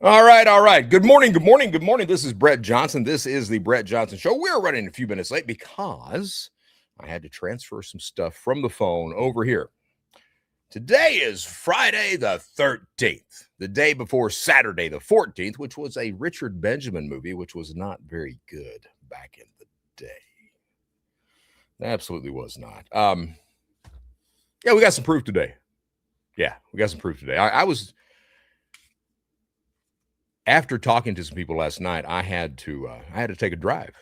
All right, all right. Good morning, good morning, good morning. This is Brett Johnson. This is the Brett Johnson Show. We're running a few minutes late because I had to transfer some stuff from the phone over here. Today is Friday the 13th, the day before Saturday the 14th, which was a Richard Benjamin movie, which was not very good back in the day. It absolutely was not. Yeah, we got some proof today. I was after talking to some people last night, I had to take a drive.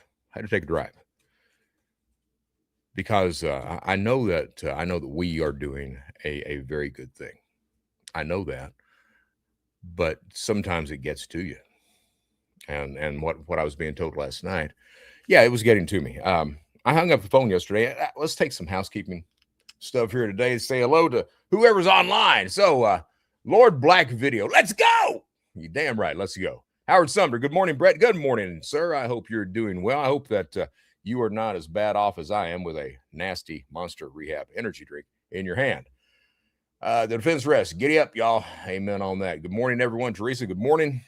Because I know that we are doing a very good thing. I know that, but sometimes it gets to you. And what I was being told last night, yeah, it was getting to me. I hung up the phone yesterday. Let's take some housekeeping stuff here today. Say hello to whoever's online. So, Lord Black Video, let's go. You damn right. Let's go. Howard Sumner. Good morning, Brett. Good morning, sir. I hope you're doing well. I hope that you are not as bad off as I am with a nasty Monster Rehab energy drink in your hand. The defense rest. Giddy up, y'all. Amen on that. Good morning, everyone. Teresa, good morning.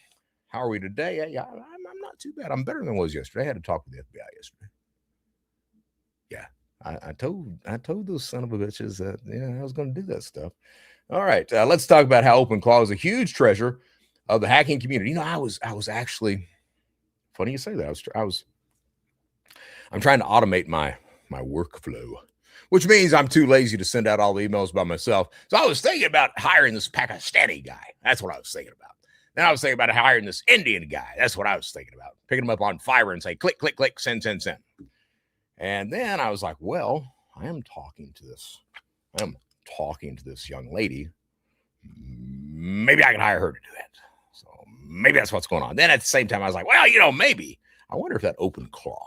How are we today? Hey, I'm not too bad. I'm better than I was yesterday. I had to talk with the FBI yesterday. Yeah, I told those son of a bitches that I was going to do that stuff. All right, let's talk about how OpenClaw is a huge treasure of the hacking community. You know, I was actually, funny you say that. I'm trying to automate my workflow, which means I'm too lazy to send out all the emails by myself. So I was thinking about hiring this Pakistani guy. That's what I was thinking about. Then I was thinking about hiring this Indian guy. That's what I was thinking about. Picking him up on Fiverr and say, click, click, click, send, send, send. And then I was like, well, I am talking to this young lady. Maybe I can hire her to do that. So maybe that's what's going on. Then at the same time, I was like, well, maybe. I wonder if that OpenClaw,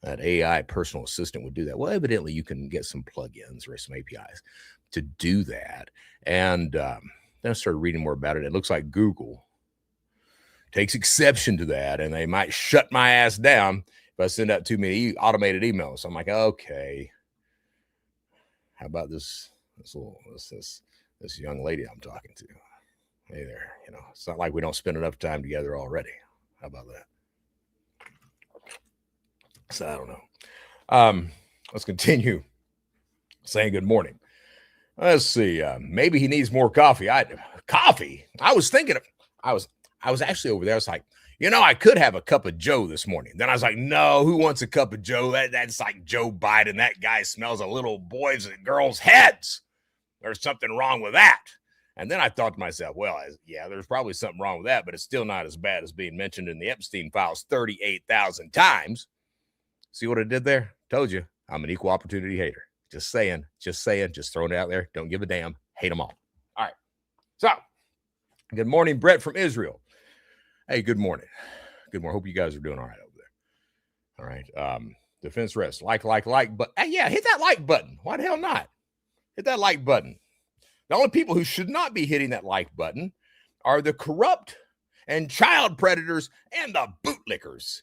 that AI personal assistant, would do that. Well, evidently you can get some plugins or some APIs to do that. And then I started reading more about it. It looks like Google takes exception to that, and they might shut my ass down if I send out too many automated emails. So I'm like, okay, how about this young lady I'm talking to? Hey there, it's not like we don't spend enough time together already. How about that? So I don't know. Let's continue saying good morning. Let's see. Maybe he needs more coffee. Coffee? I was thinking I was actually over there. I was like, I could have a cup of Joe this morning. Then I was like, no, who wants a cup of Joe? That's like Joe Biden. That guy smells of little boys and girls' heads. There's something wrong with that. And then I thought to myself, well, yeah, there's probably something wrong with that, but it's still not as bad as being mentioned in the Epstein files 38,000 times. See what I did there? Told you, I'm an equal opportunity hater. Just saying, just throwing it out there. Don't give a damn. Hate them all. All right. So, good morning, Brett from Israel. Hey, good morning. Good morning. Hope you guys are doing all right over there. All right. Defense rest. Like, but yeah, hit that like button. Why the hell not? Hit that like button. The only people who should not be hitting that like button are the corrupt and child predators and the bootlickers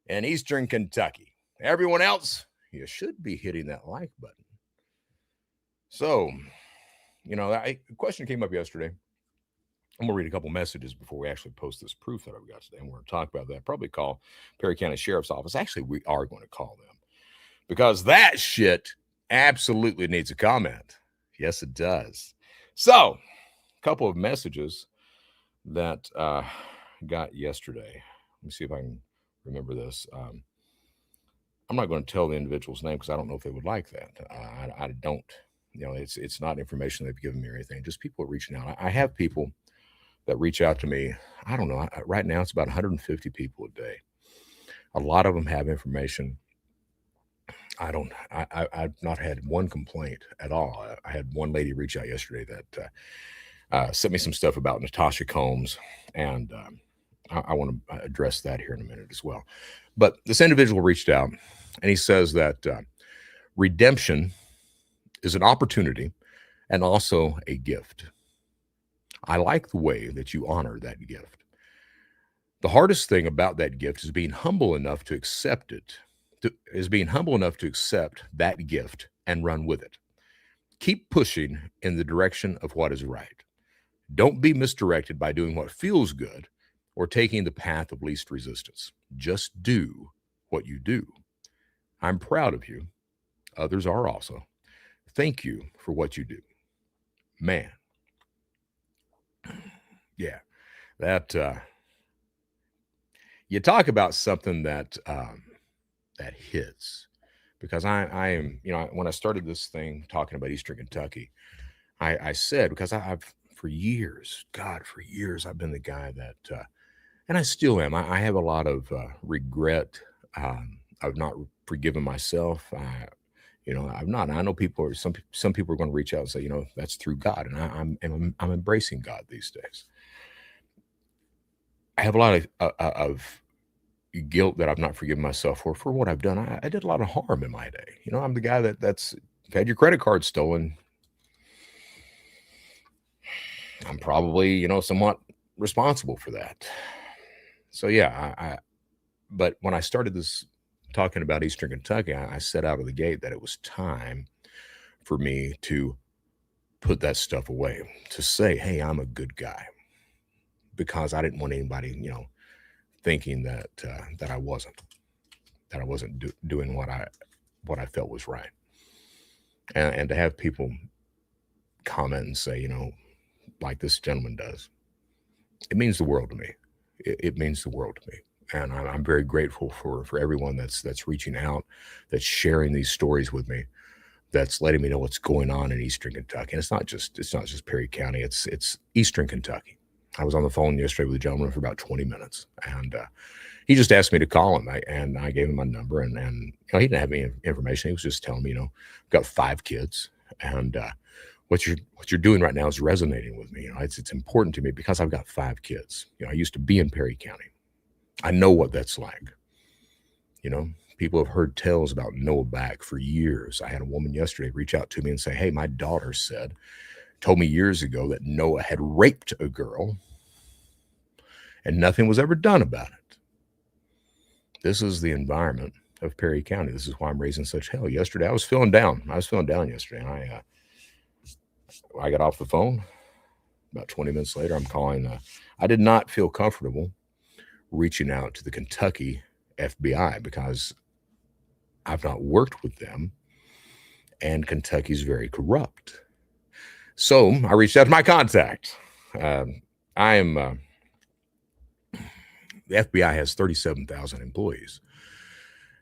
in Eastern Kentucky. Everyone else, you should be hitting that like button. So, a question came up yesterday. I'm going to read a couple messages before we actually post this proof that I've got today. And we're going to talk about that. Probably call Perry County Sheriff's Office. Actually, we are going to call them because that shit absolutely needs a comment. Yes, it does. So, a couple of messages that got yesterday. Let me see if I can remember this. I'm not going to tell the individual's name because I don't know if they would like that. I don't, it's not information they've given me or anything. Just people reaching out. I have people that reach out to me. I don't know. Right now, it's about 150 people a day. A lot of them have information. I've not had one complaint at all. I had one lady reach out yesterday that sent me some stuff about Natasha Combs, and I want to address that here in a minute as well. But this individual reached out, and he says that redemption is an opportunity and also a gift. I like the way that you honor that gift. The hardest thing about that gift is being humble enough to accept it, to accept that gift and run with it. Keep pushing in the direction of what is right. Don't be misdirected by doing what feels good or taking the path of least resistance. Just do what you do. I'm proud of you. Others are also. Thank you for what you do. Man, yeah, that you talk about something that hits, because I am, when I started this thing talking about Eastern Kentucky, I said, because I've for years, God, for years, I've been the guy that, and I still am. I have a lot of regret. I've not forgiven myself. I've not. I know people are some people are going to reach out and say, that's through God, and I'm embracing God these days. I have a lot of guilt that I've not forgiven myself for what I've done. I did a lot of harm in my day. I'm the guy that's had your credit card stolen. I'm probably, somewhat responsible for that. So yeah, but when I started this talking about Eastern Kentucky, I said out of the gate that it was time for me to put that stuff away, to say, hey, I'm a good guy, because I didn't want anybody, thinking that I wasn't doing what I felt was right, and to have people comment and say, like this gentleman does, it means the world to me. It means the world to me, and I'm very grateful for everyone that's reaching out, that's sharing these stories with me, that's letting me know what's going on in Eastern Kentucky. And it's not just Perry County. It's Eastern Kentucky. I was on the phone yesterday with a gentleman for about 20 minutes, and he just asked me to call him, and I gave him my number, and he didn't have any information. He was just telling me, I've got 5 kids, and what you're doing right now is resonating with me. It's important to me because I've got 5 kids. I used to be in Perry County. I know what that's like. People have heard tales about Noah back for years. I had a woman yesterday reach out to me and say, hey, my daughter told me years ago that Noah had raped a girl and nothing was ever done about it. This is the environment of Perry County. This is why I'm raising such hell. Yesterday, I was feeling down. Yesterday, and I got off the phone. About 20 minutes later, I'm calling. I did not feel comfortable reaching out to the Kentucky FBI because I've not worked with them, and Kentucky's very corrupt. So I reached out to my contact. The FBI has 37,000 employees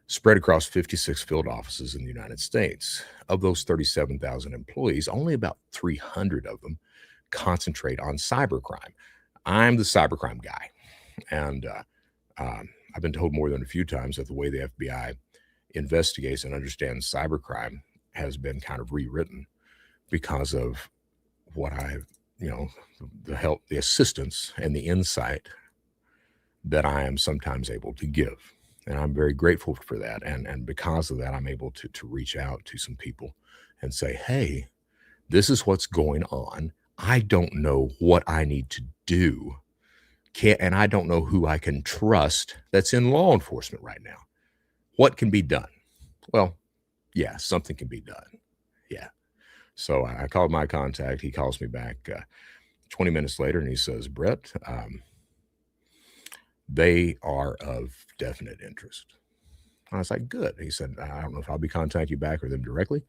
spread across 56 field offices in the United States. Of those 37,000 employees, only about 300 of them concentrate on cybercrime. I'm the cybercrime guy, and I've been told more than a few times that the way the FBI investigates and understands cybercrime has been kind of rewritten because of what the help, the assistance, and the insight that I am sometimes able to give. And I'm very grateful for that. And because of that, I'm able to reach out to some people and say, hey, this is what's going on. I don't know what I need to do. And I don't know who I can trust that's in law enforcement right now. What can be done? Well, yeah, something can be done. Yeah. So I called my contact. He calls me back 20 minutes later, and he says, Brett, they are of definite interest. I was like, good. He said, I don't know if I'll be contacting you back or them directly,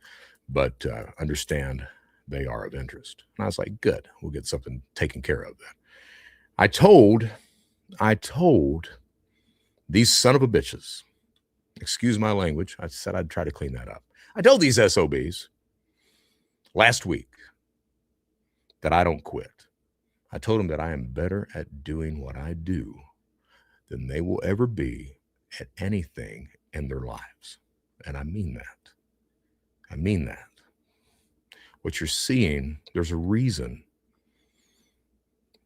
but understand they are of interest. And I was like, good. We'll get something taken care of then. I told these son of a bitches, excuse my language, I said I'd try to clean that up. I told these SOBs last week that I don't quit. I told them that I am better at doing what I do than they will ever be at anything in their lives. And I mean that. I mean that. What you're seeing, there's a reason.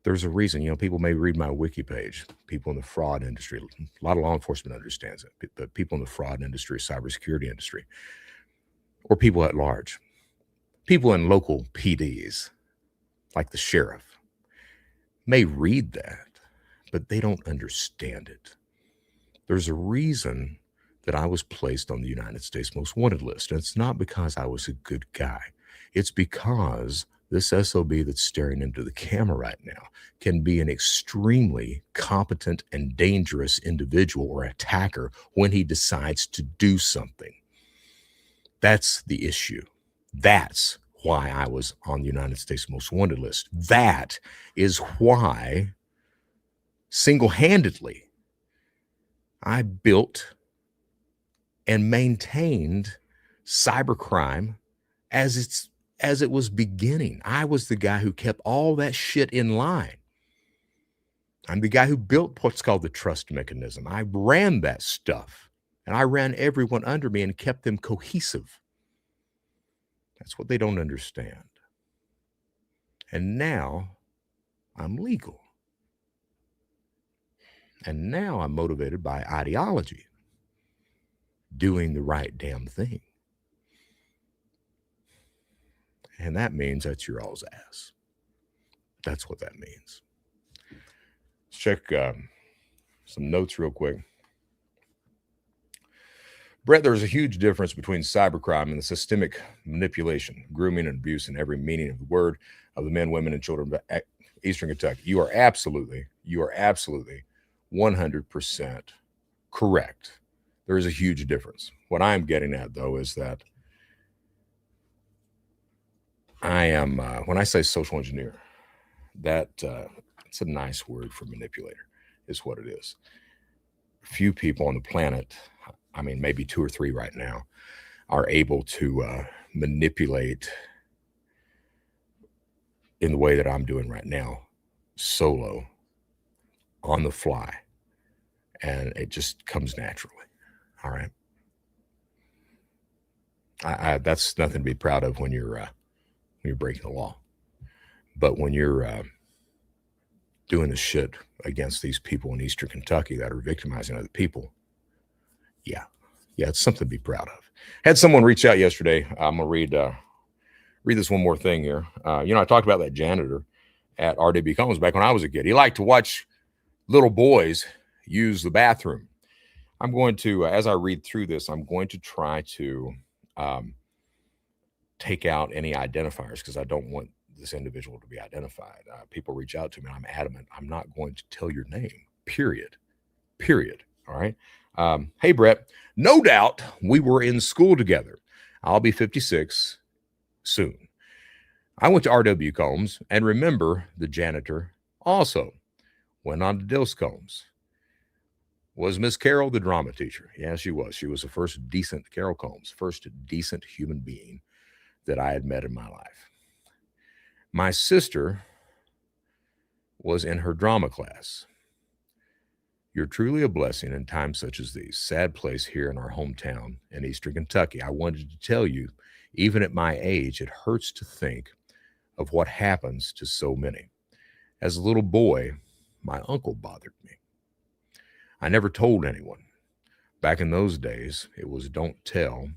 There's a reason. People may read my wiki page. People in the fraud industry, a lot of law enforcement understands it, but people in the fraud industry, cybersecurity industry, or people at large, people in local PDs, like the sheriff, may read that, but they don't understand it. There's a reason that I was placed on the United States Most Wanted list. And it's not because I was a good guy. It's because This SOB that's staring into the camera right now can be an extremely competent and dangerous individual or attacker when he decides to do something. That's the issue. That's why I was on the United States Most Wanted list. That is why, single-handedly, I built and maintained cybercrime as it was beginning. I was the guy who kept all that shit in line. I'm the guy who built what's called the trust mechanism. I ran that stuff, and I ran everyone under me and kept them cohesive. That's what they don't understand. And now I'm legal. And now I'm motivated by ideology, doing the right damn thing. And that means that's your all's ass. That's what that means. Let's check some notes real quick. Brett, there's a huge difference between cybercrime and the systemic manipulation, grooming, and abuse in every meaning of the word of the men, women, and children of Eastern Kentucky. You are absolutely 100% correct. There is a huge difference. What I'm getting at, though, is that I am, when I say social engineer, that it's a nice word for manipulator, is what it is. Few people on the planet, I mean, maybe 2 or 3 right now, are able to manipulate in the way that I'm doing right now, solo, on the fly. And it just comes naturally. All right. That's nothing to be proud of when you're breaking the law. But when you're doing the shit against these people in Eastern Kentucky that are victimizing other people, yeah, it's something to be proud of. Had someone reach out yesterday. I'm gonna read this one more thing here. I talked about that janitor at R.W. Combs back when I was a kid. He liked to watch little boys use the bathroom. I'm going to, as I read through this, I'm going to try to take out any identifiers because I don't want this individual to be identified. People reach out to me, and I'm adamant. I'm not going to tell your name, period. All right. Hey, Brett, no doubt we were in school together. I'll be 56 soon. I went to R.W. Combs and remember the janitor also went on to Dills Combs. Was Miss Carol the drama teacher? Yeah, she was. She was the first decent, Carol Combs, first decent human being that I had met in my life. My sister was in her drama class. You're truly a blessing in times such as these. Sad place here in our hometown in Eastern Kentucky. I wanted to tell you, even at my age, it hurts to think of what happens to so many. As a little boy, my uncle bothered me. I never told anyone. Back in those days, it was don't tell.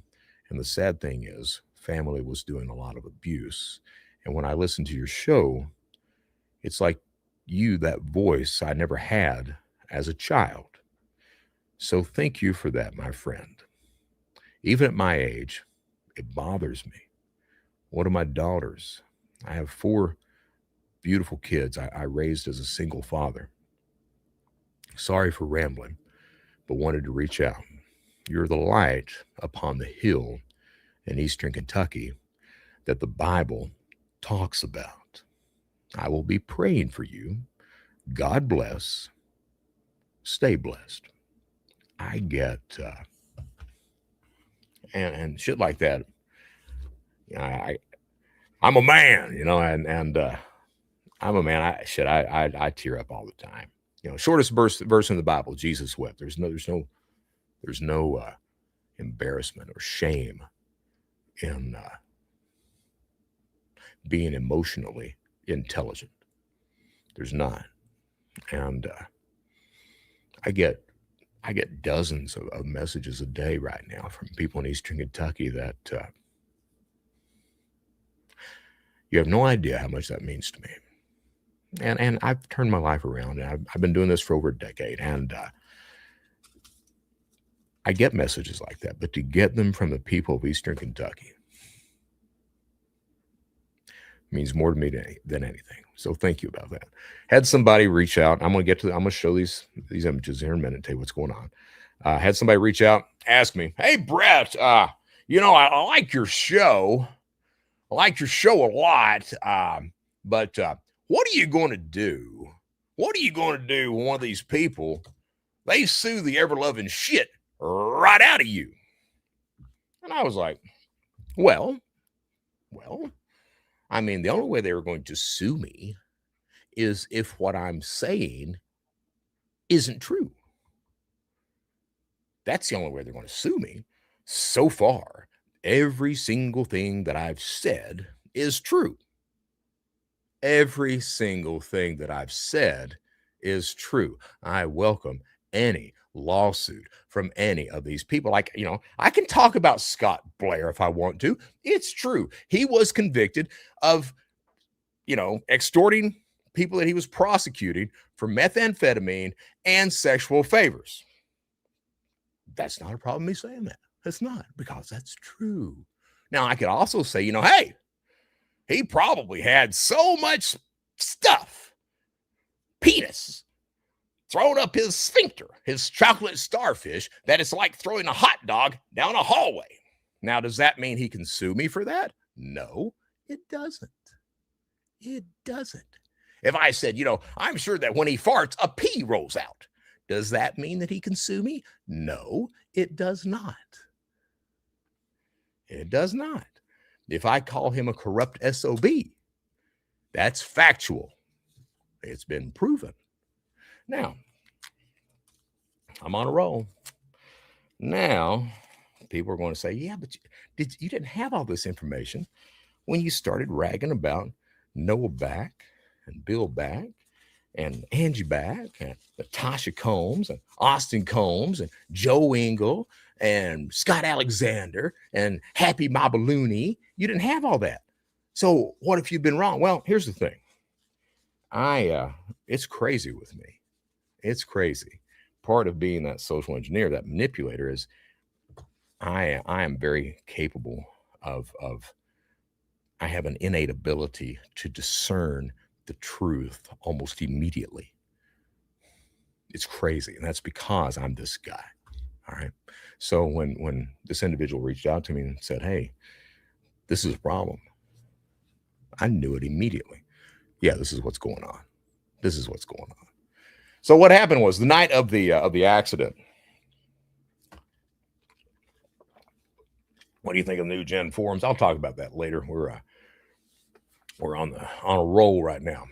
And the sad thing is, family was doing a lot of abuse. And when I listened to your show, it's like that voice I never had as a child. So thank you for that, my friend. Even at my age, it bothers me. One of my daughters, I have 4 beautiful kids I raised as a single father. Sorry for rambling, but wanted to reach out. You're the light upon the hill in Eastern Kentucky that the Bible talks about. I will be praying for you. God bless. Stay blessed. I get and shit like that. I'm a man, and I'm a man. I tear up all the time. Shortest verse in the Bible, Jesus wept. There's no embarrassment or shame in being emotionally intelligent. There's not, and I get dozens of messages a day right now from people in Eastern Kentucky that you have no idea how much that means to me. And I've turned my life around, and I've been doing this for over a decade, and I get messages like that, but to get them from the people of Eastern Kentucky, Means more to me than anything. So thank you about that. Had somebody reach out. I'm gonna show these images here in a minute and tell you what's going on. Had somebody reach out, ask me, "Hey Brett, I like your show. I like your show a lot. But what are you going to do? What are you going to do when one of these people they sue the ever loving shit right out of you?" And I was like, well, I mean, the only way they were going to sue me is if what I'm saying isn't true. That's the only way they're going to sue me. So far, every single thing that I've said is true. Every single thing that I've said is true. I welcome any lawsuit from any of these people. Like, I can talk about Scott Blair if I want to. It's true. He was convicted of, extorting people that he was prosecuting for methamphetamine and sexual favors. That's not a problem me saying that. It's not, because that's true. Now, I could also say, hey, he probably had so much stuff, penis, thrown up his sphincter, his chocolate starfish, that it's like throwing a hot dog down a hallway. Now, does that mean he can sue me for that? No, it doesn't. It doesn't. If I said, I'm sure that when he farts, a pee rolls out, does that mean that he can sue me? No, it does not. It does not. If I call him a corrupt SOB, that's factual. It's been proven. Now, I'm on a roll. Now, people are going to say, yeah, but you didn't have all this information when you started ragging about Noah Back and Bill Back and Angie Back and Natasha Combs and Austin Combs and Joe Engel and Scott Alexander and Happy Mabalooney. You didn't have all that. So what if you've been wrong? Well, here's the thing. It's crazy with me. It's crazy. Part of being that social engineer, that manipulator, is I am very capable of I have an innate ability to discern the truth almost immediately. It's crazy. And that's because I'm this guy. All right. So when this individual reached out to me and said, hey, this is a problem, I knew it immediately. Yeah, this is what's going on. This is what's going on. So what happened was the night of the accident. What do you think of the new gen forums? I'll talk about that later. We're on a roll right now.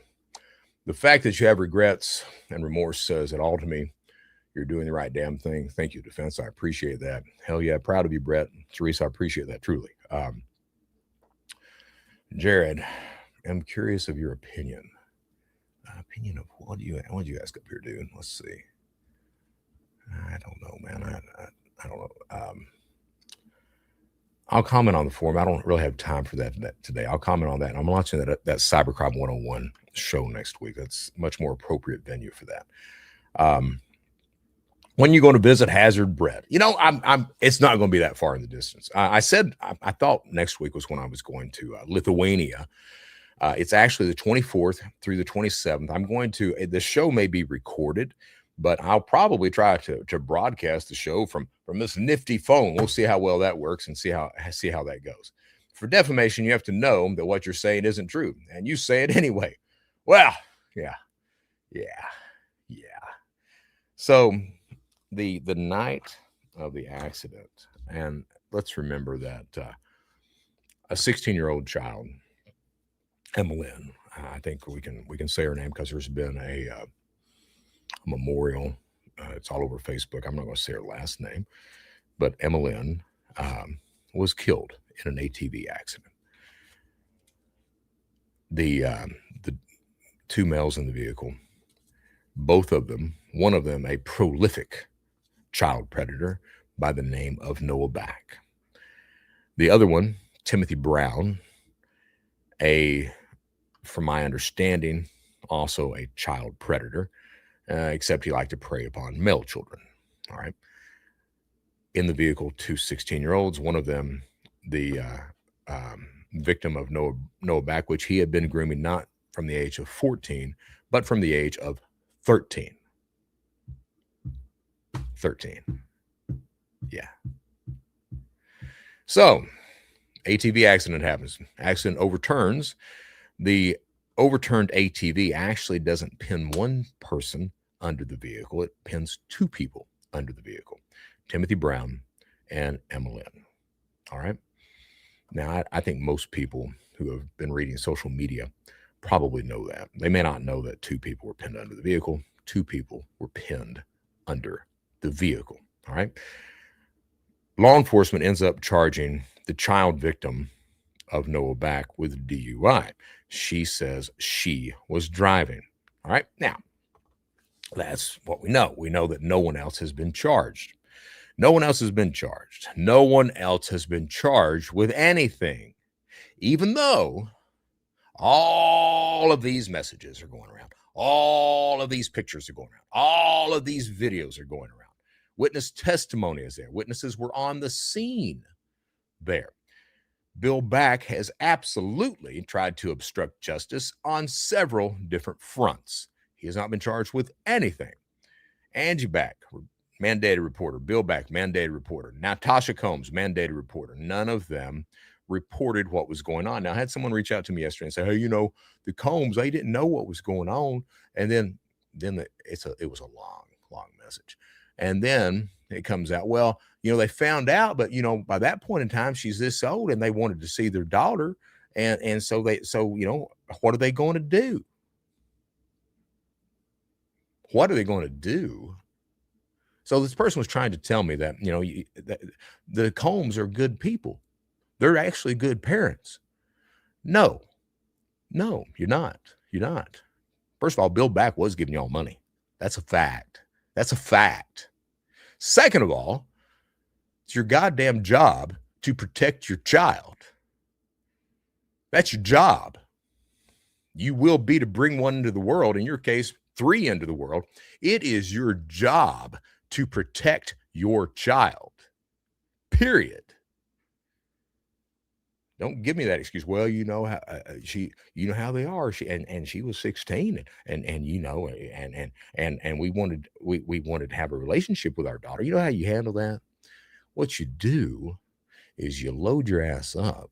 The fact that you have regrets and remorse says it all to me. You're doing the right damn thing. Thank you, defense. I appreciate that. Hell yeah, proud of you, Brett. Teresa, I appreciate that truly. Jared, I'm curious of your opinion. Opinion of what do you ask up here, dude? Let's see. I don't know, man. I don't know. I'll comment on the forum. I don't really have time for that today. I'll comment on that. I'm launching that Cybercrime 101 show next week. That's much more appropriate venue for that. When you're going to visit Hazard Bread, it's not going to be that far in the distance. I said I thought next week was when I was going to Lithuania. It's actually the 24th through the 27th. I'm going to. The show may be recorded, but I'll probably try to broadcast the show from this nifty phone. We'll see how well that works and see how that goes. For defamation, you have to know that what you're saying isn't true, and you say it anyway. Well, yeah. So the night of the accident, and let's remember that a 16-year-old child, Emmeline, I think we can say her name because there's been a memorial. It's all over Facebook. I'm not going to say her last name, but Emmeline was killed in an ATV accident. The two males in the vehicle, both of them, one of them a prolific child predator by the name of Noah Back. The other one, Timothy Brown, from my understanding, also a child predator, except he liked to prey upon male children. All right. In the vehicle, two 16-year-olds, one of them, the victim of Noah Back, which he had been grooming not from the age of 14, but from the age of 13. 13. Yeah. So, ATV accident happens. Accident overturns. The overturned ATV actually doesn't pin one person under the vehicle. It pins two people under the vehicle, Timothy Brown and Emma Lynn. All right. Now, I think most people who have been reading social media probably know that. They may not know that two people were pinned under the vehicle. Two people were pinned under the vehicle. All right. Law enforcement ends up charging the child victim of Noah Back with DUI. She says she was driving. All right. Now, that's what we know. We know that no one else has been charged. No one else has been charged. No one else has been charged with anything, even though all of these messages are going around. All of these pictures are going around. All of these videos are going around. Witness testimony is there. Witnesses were on the scene there. Bill Back has absolutely tried to obstruct justice on several different fronts. He has not been charged with anything. Angie Back, mandated reporter. Bill Back, mandated reporter. Natasha Combs, mandated reporter. None of them reported what was going on. Now, I had someone reach out to me yesterday and say, hey, you know, the Combs, they didn't know what was going on. And then it was a long message. And then it comes out, well, you know, they found out, but, you know, by that point in time, she's this old and they wanted to see their daughter. And so, you know, what are they going to do? What are they going to do? So this person was trying to tell me that, you know, that the Combs are good people. They're actually good parents. No, you're not. You're not. First of all, Bill Back was giving y'all money. That's a fact. That's a fact. Second of all, it's your goddamn job to protect your child. That's your job. You will be to bring one into the world, in your case, 3 into the world. It is your job to protect your child. Period. Don't give me that excuse. Well, you know how you know how they are. She was 16, and you know, and we wanted to have a relationship with our daughter. You know how you handle that? What you do is you load your ass up.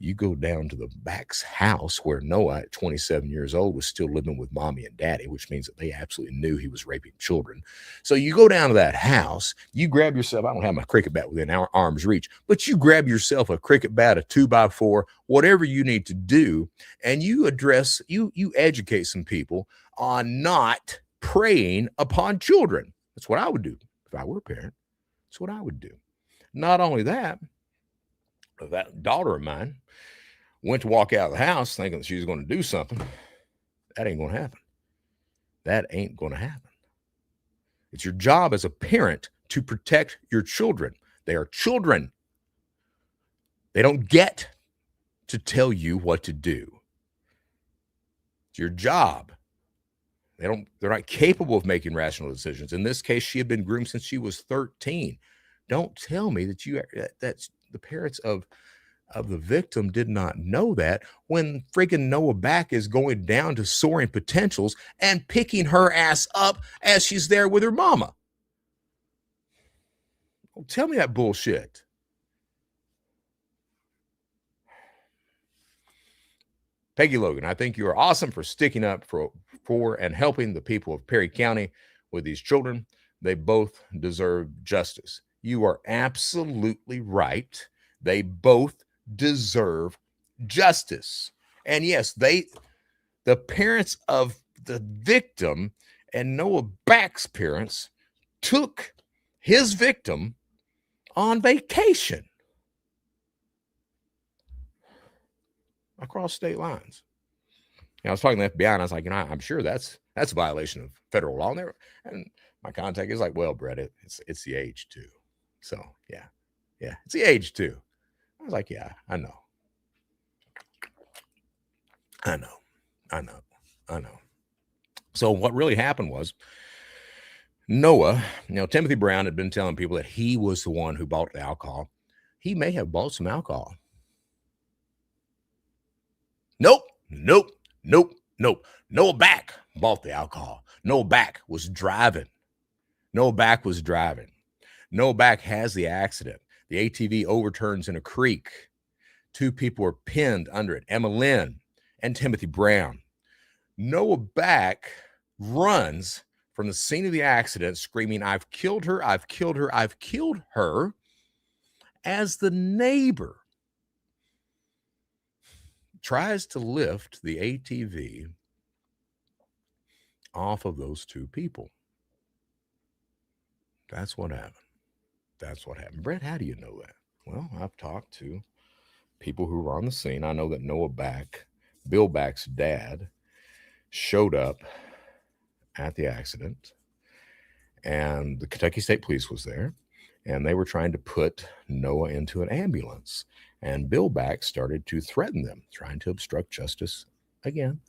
You go down to the Back's house where Noah, at 27 years old, was still living with mommy and daddy, which means that they absolutely knew he was raping children. So you go down to that house, you grab yourself, I don't have my cricket bat within our arm's reach, but you grab yourself a cricket bat, a 2x4, whatever you need to do, and you educate some people on not preying upon children. That's what I would do if I were a parent. That's what I would do. Not only that, that daughter of mine went to walk out of the house thinking that she was going to do something. That ain't going to happen. That ain't going to happen. It's your job as a parent to protect your children. They are children. They don't get to tell you what to do. It's your job. They're not capable of making rational decisions. In this case, she had been groomed since she was 13. Don't tell me that's the parents of the victim did not know that when freaking Noah Back is going down to Soaring Potentials and picking her ass up as she's there with her mama. Don't tell me that bullshit. Peggy Logan, I think you are awesome for sticking up for and helping the people of Perry County with these children. They both deserve justice. You are absolutely right. They both deserve justice. And yes, the parents of the victim and Noah Back's parents took his victim on vacation across state lines. I was talking to the FBI and I was like, you know, I'm sure that's a violation of federal law. And my contact is like, well, Brett, it's the age too. So yeah, it's the age too. I was like, yeah, I know. So what really happened was Noah, you know, Timothy Brown had been telling people that he was the one who bought the alcohol. He may have bought some alcohol. Nope, nope, nope, nope. Noah Back bought the alcohol. Noah Back was driving. Noah Back was driving. Noah Back has the accident. The ATV overturns in a creek. Two people are pinned under it, Emma Lynn and Timothy Brown. Noah Back runs from the scene of the accident screaming, "I've killed her, I've killed her, I've killed her," as the neighbor tries to lift the ATV off of those two people. That's what happened. That's what happened. Brett, how do you know that? Well, I've talked to people who were on the scene. I know that Noah Back, Bill Back's dad, showed up at the accident, and the Kentucky State Police was there, and they were trying to put Noah into an ambulance. And Bill Back started to threaten them, trying to obstruct justice again.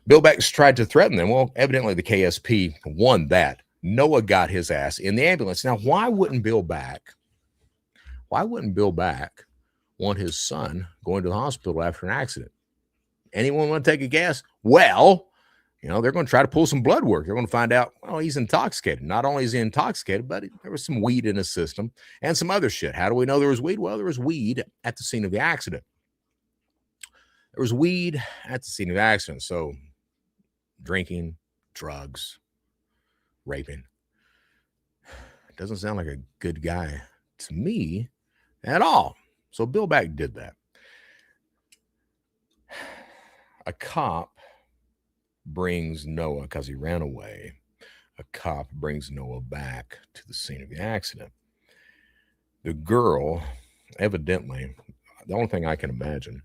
Bill Back tried to threaten them. Well, evidently the KSP won that. Noah got his ass in the ambulance. Now, why wouldn't Bill Back want his son going to the hospital after an accident? Anyone want to take a guess? Well, they're going to try to pull some blood work. They're going to find out, well, he's intoxicated. Not only is he intoxicated, but there was some weed in his system and some other shit. How do we know there was weed? Well, there was weed at the scene of the accident. There was weed at the scene of the accident. So drinking, drugs, raping. Doesn't sound like a good guy to me at all. So Bill Back did that. A cop brings Noah, because he ran away, a cop brings Noah back to the scene of the accident. The girl, evidently, the only thing I can imagine,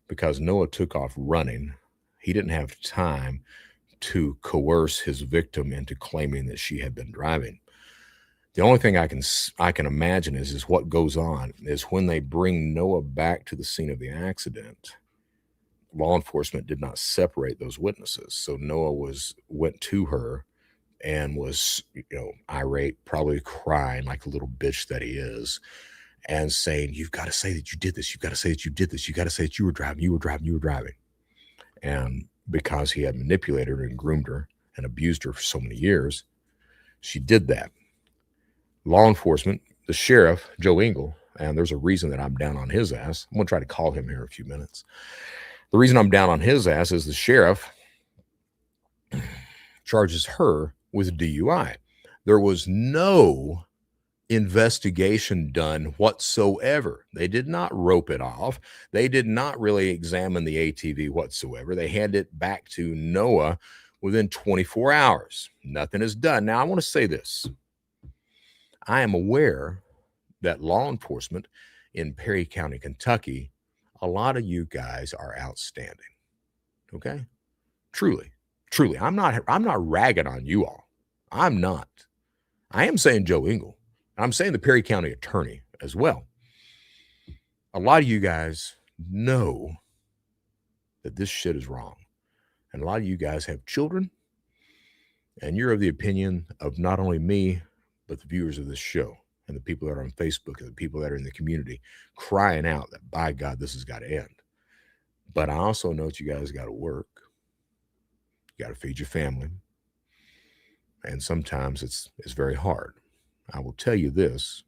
because Noah took off running, he didn't have time to coerce his victim into claiming that she had been driving. The only thing I can imagine is what goes on is when they bring Noah back to the scene of the accident, law enforcement did not separate those witnesses. So Noah went to her and was, irate, probably crying like a little bitch that he is, and saying, "You've got to say that you did this. You've got to say that you did this. You got to say that you were driving. And because he had manipulated her and groomed her and abused her for so many years, she did that. Law enforcement, the sheriff, Joe Engel, and there's a reason that I'm down on his ass. I'm going to try to call him here in a few minutes. The reason I'm down on his ass is the sheriff charges her with DUI. There was no investigation done whatsoever. They did not rope it off. They did not really examine the ATV whatsoever. They handed it back to Noah within 24 hours. Nothing is done. Now, I want to say this. I am aware that law enforcement in Perry County, Kentucky, a lot of you guys are outstanding. Okay? Truly. I'm not ragging on you all. I'm not. I am saying Joe Engel. I'm saying the Perry County attorney as well. A lot of you guys know that this shit is wrong. And a lot of you guys have children, and you're of the opinion of not only me, but the viewers of this show and the people that are on Facebook and the people that are in the community crying out that, by God, this has got to end. But I also know that you guys got to work. You got to feed your family. And sometimes it's very hard. I will tell you this.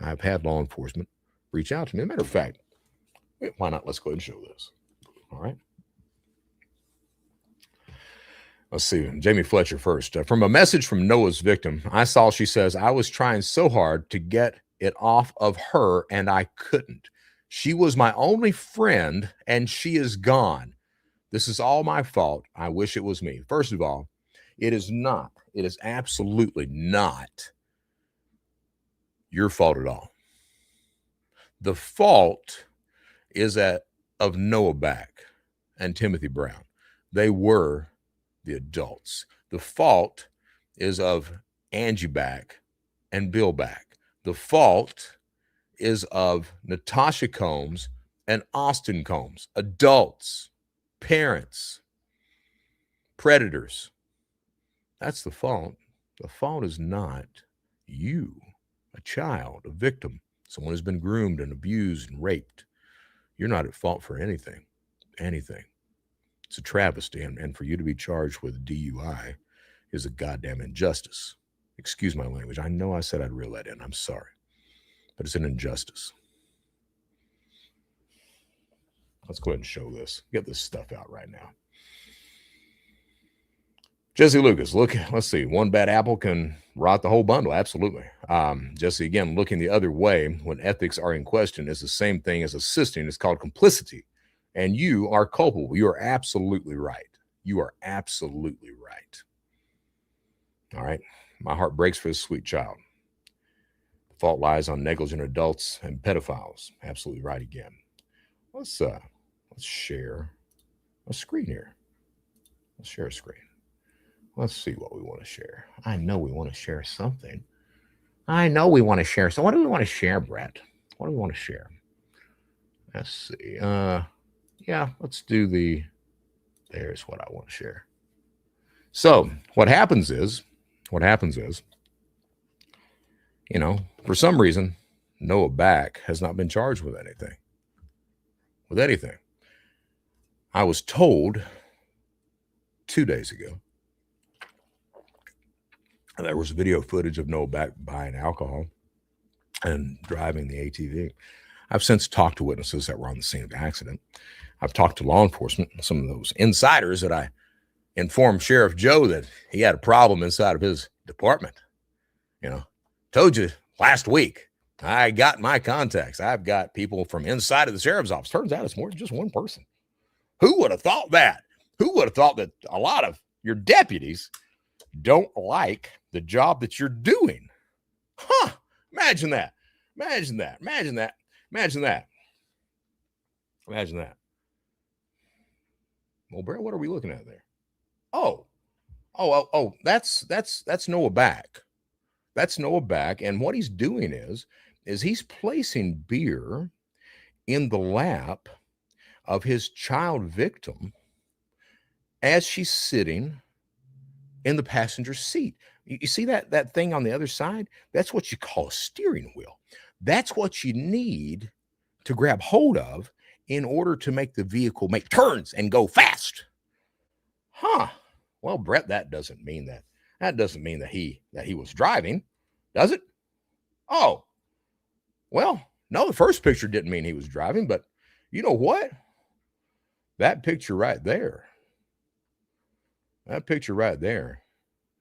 I've had law enforcement reach out to me. As a matter of fact, why not? Let's go ahead and show this. All right. Let's see. Jamie Fletcher first. From a message from Noah's victim, I saw, she says, "I was trying so hard to get it off of her and I couldn't. She was my only friend and she is gone. This is all my fault. I wish it was me." First of all, it is not. It is absolutely not your fault at all. The fault is of Noah Back and Timothy Brown. They were the adults. The fault is of Angie Back and Bill Back. The fault is of Natasha Combs and Austin Combs. Adults, parents, predators. That's the fault. The fault is not you, a child, a victim, someone who's been groomed and abused and raped. You're not at fault for anything. Anything. It's a travesty. And for you to be charged with DUI is a goddamn injustice. Excuse my language. I know I said I'd reel that in. I'm sorry. But it's an injustice. Let's go ahead and show this. Get this stuff out right now. Jesse Lucas, let's see. One bad apple can rot the whole bundle. Absolutely. Jesse, again, looking the other way when ethics are in question is the same thing as assisting. It's called complicity. And you are culpable. You are absolutely right. You are absolutely right. All right. My heart breaks for this sweet child. The fault lies on negligent adults and pedophiles. Absolutely right again. Let's share a screen here. Let's share a screen. Let's see what we want to share. I know we want to share something. So what do we want to share, Brett? What do we want to share? Let's see. Yeah, let's do there's what I want to share. So what happens is, for some reason, Noah Back has not been charged with anything. I was told 2 days ago there was video footage of Noah Back buying alcohol and driving the ATV. I've since talked to witnesses that were on the scene of the accident. I've talked to law enforcement, some of those insiders that I informed Sheriff Joe that he had a problem inside of his department. Told you last week, I got my contacts. I've got people from inside of the sheriff's office. Turns out it's more than just one person. Who would have thought that? Who would have thought that a lot of your deputies don't like the job that you're doing? Huh? Imagine that. Well, Brett, what are we looking at there? Oh, that's Noah Back. That's Noah Back. And what he's doing is he's placing beer in the lap of his child victim as she's sitting in the passenger seat. You see that thing on the other side? That's what you call a steering wheel. That's what you need to grab hold of in order to make the vehicle make turns and go fast. Huh. Well, Brett, that doesn't mean that he was driving, does it? Oh. Well, no, the first picture didn't mean he was driving, but you know what? That picture right there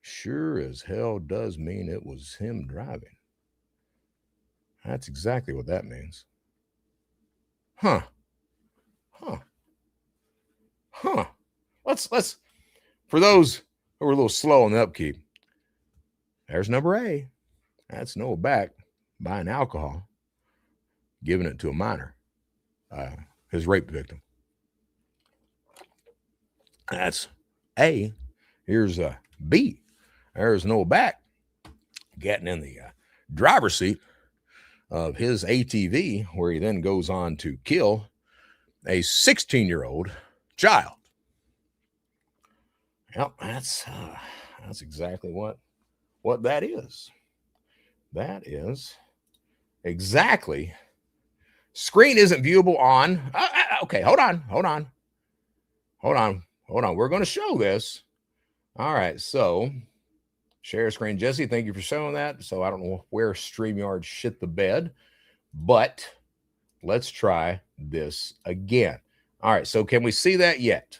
sure as hell does mean it was him driving. That's exactly what that means. Huh. Let's for those who are a little slow on the upkeep, there's number A. That's Noah Back buying alcohol, giving it to a minor, his rape victim. That's A. Here's B. There's Noah Back getting in the driver's seat of his ATV, where he then goes on to kill a 16-year-old child. Yep, that's exactly what that is. That is exactly. Screen isn't viewable on. Okay, hold on. We're going to show this. All right, so share screen. Jesse, thank you for showing that. So I don't know where StreamYard shit the bed, but let's try this again. All right, so can we see that yet?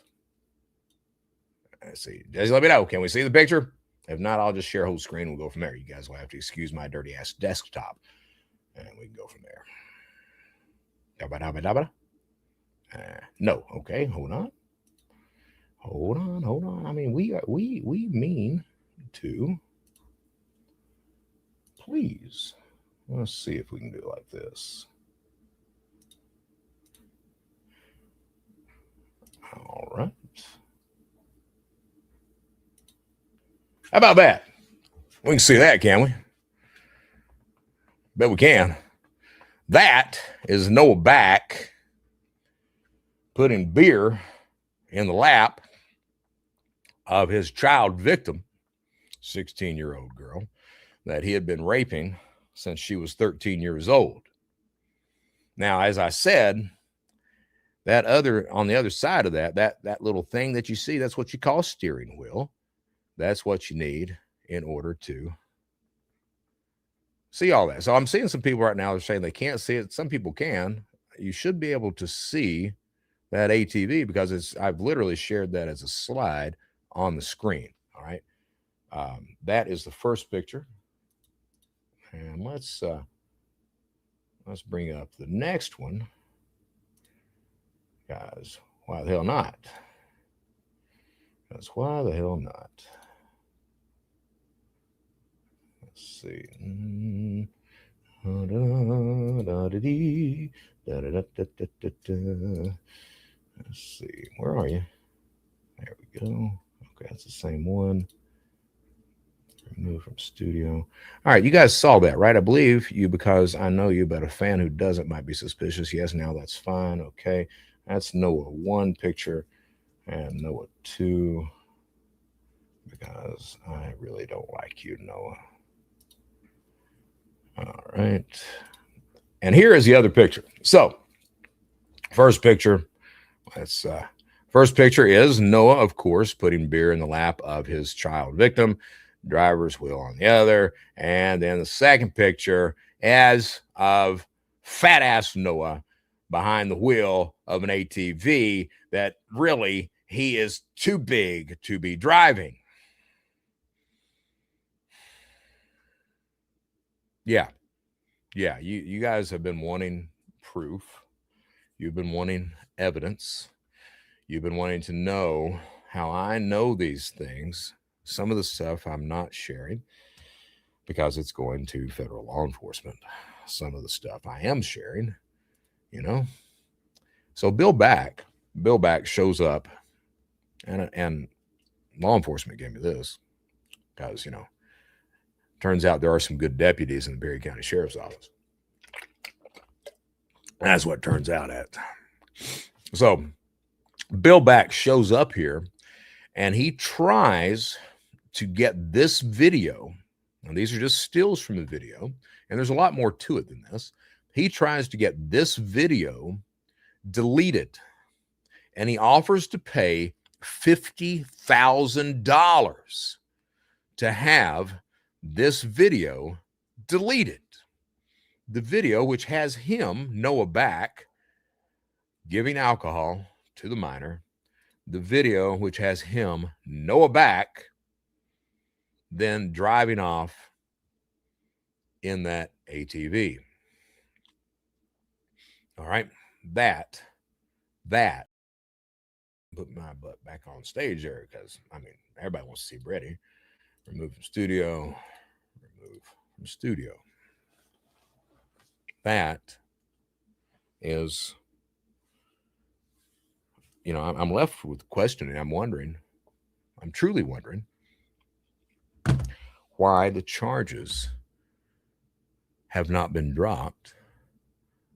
Let's see. Jesse, let me know. Can we see the picture? If not, I'll just share whole screen. We'll go from there. You guys will have to excuse my dirty ass desktop, and we can go from there. No. Okay, hold on. I mean, we mean to. Please, let's see if we can do it like this. All right. How about that? We can see that, can we? Bet we can. That is Noah Back putting beer in the lap of his child victim, 16-year-old girl, that he had been raping since she was 13 years old. Now, as I said, on the other side of that little thing that you see, that's what you call a steering wheel. That's what you need in order to see all that. So I'm seeing some people right now are saying they can't see it. Some people can. You should be able to see that ATV because I've literally shared that as a slide on the screen. All right. That is the first picture. And let's bring up the next one. Guys, why the hell not? That's why the hell not. Let's see. Let's see. Where are you? There we go. Okay, that's the same one. Remove from studio. All right, you guys saw that, right? I believe you because I know you, but a fan who doesn't might be suspicious. Yes, now that's fine. Okay, that's Noah 1 picture and Noah 2 because I really don't like you, Noah. All right. And here is the other picture. So, first picture is Noah, of course, putting beer in the lap of his child victim, driver's wheel on the other. And then the second picture as of fat ass Noah behind the wheel of an ATV that really he is too big to be driving. Yeah. You guys have been wanting proof. You've been wanting evidence. You've been wanting to know how I know these things. Some of the stuff I'm not sharing because it's going to federal law enforcement. Some of the stuff I am sharing, So Bill Back shows up, and law enforcement gave me this because, turns out there are some good deputies in the Berry County Sheriff's Office. That's what it turns out at. So Bill Back shows up here and he tries to get this video. And these are just stills from the video. And there's a lot more to it than this. He tries to get this video deleted. And he offers to pay $50,000 to have this video deleted. The video, which has him, Noah Back, giving alcohol to the minor. The video, which has him, Noah Back, then driving off in that ATV. All right. That put my butt back on stage there because, everybody wants to see Brady. Remove from studio. That is, I'm left with questioning. I'm truly wondering why the charges have not been dropped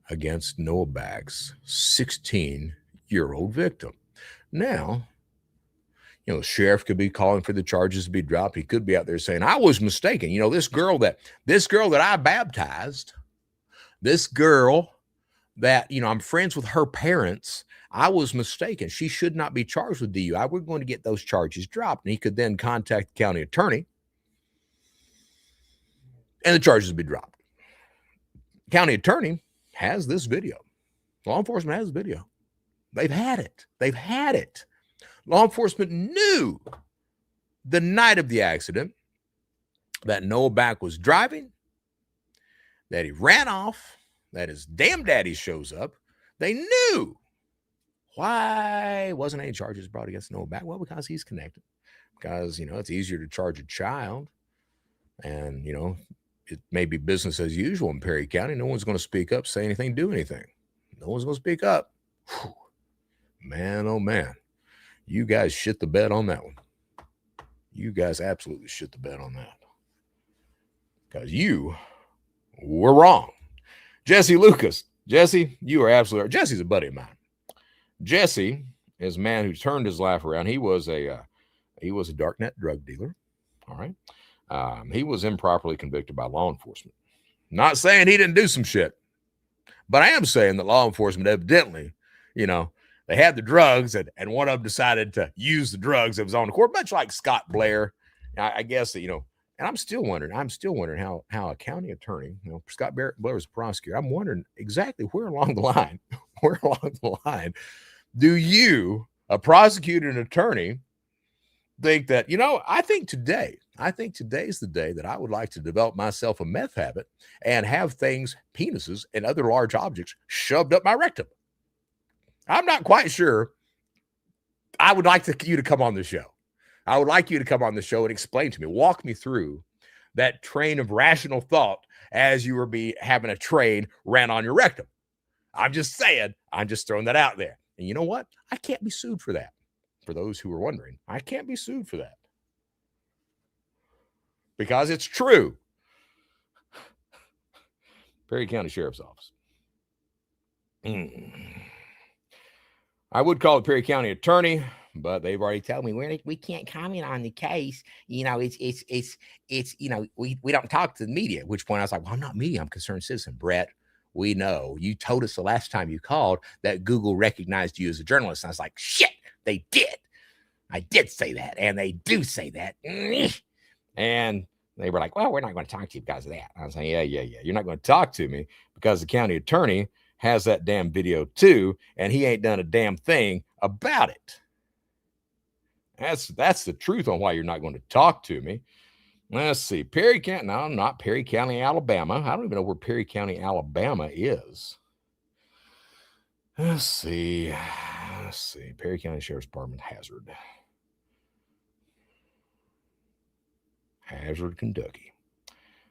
against Noah Back's 16-year-old victim. Now, the sheriff could be calling for the charges to be dropped. He could be out there saying, I was mistaken. This girl that I baptized, this girl that, I'm friends with her parents, I was mistaken. She should not be charged with DUI. We're going to get those charges dropped. And he could then contact the county attorney and the charges would be dropped. County attorney has this video. Law enforcement has the video. They've had it. Law enforcement knew the night of the accident that Noah Back was driving, that he ran off, that his damn daddy shows up. They knew. Why wasn't any charges brought against Noah Back? Well, because he's connected. Because, it's easier to charge a child. And, it may be business as usual in Perry County. No one's going to speak up, say anything, do anything. No one's going to speak up. Whew. Man, oh man. You guys shit the bed on that one. You guys absolutely shit the bed on that. Because you were wrong. Jesse Lucas. Jesse, you are absolutely right. Jesse's a buddy of mine. Jesse is a man who turned his life around. He was a darknet drug dealer. All right. He was improperly convicted by law enforcement. Not saying he didn't do some shit, but I am saying that law enforcement evidently, they had the drugs, and one of them decided to use the drugs that was on the court, much like Scott Blair. I guess that, and I'm still wondering how a county attorney, Scott Blair was a prosecutor. I'm wondering exactly where along the line do you, a prosecutor and attorney, think that, I think today's the day that I would like to develop myself a meth habit and have things, penises and other large objects shoved up my rectum. I'm not quite sure. I would like you to come on the show. I would like you to come on the show and explain to me, walk me through that train of rational thought as you were having a train ran on your rectum. I'm just saying, I'm just throwing that out there. And you know what? I can't be sued for that. For those who are wondering, I can't be sued for that. Because it's true. Perry County Sheriff's Office. I would call the Perry County attorney, but they've already told me we can't comment on the case. We don't talk to the media. At which point I was like, well, I'm not media. I'm a concerned citizen. Brett, we know. You told us the last time you called that Google recognized you as a journalist. And I was like, shit, they did. I did say that. And they do say that. And they were like, well, we're not going to talk to you because of that. I was like, yeah. You're not going to talk to me because the county attorney has that damn video too, and he ain't done a damn thing about it. That's the truth on why you're not going to talk to me. Let's see. Perry County. No, not Perry County, Alabama. I don't even know where Perry County, Alabama is. Let's see. Perry County Sheriff's Department, Hazard, Kentucky.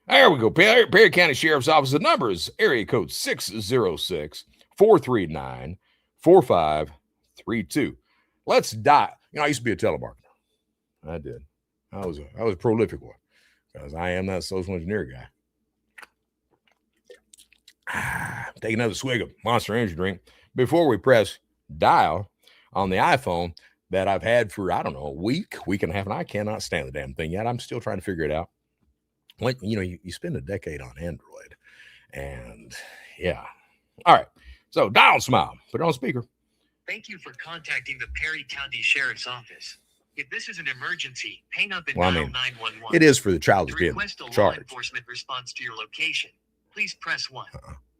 There we go. Perry County Sheriff's Office. The number is area code 606-439-4532. Let's die. I used to be a telemarketer. I did. I was a prolific one because I am that social engineer guy. Take another swig of Monster Energy drink before we press dial on the iPhone that I've had for, I don't know, a week and a half, and I cannot stand the damn thing yet. I'm still trying to figure it out. When, you spend a decade on Android, and yeah. All right. So dial smile. Put it on speaker. Thank you for contacting the Perry County Sheriff's Office. If this is an emergency, hang up and dial 911. It is for the child who's being request a law charged. Enforcement response to your location, please press 1.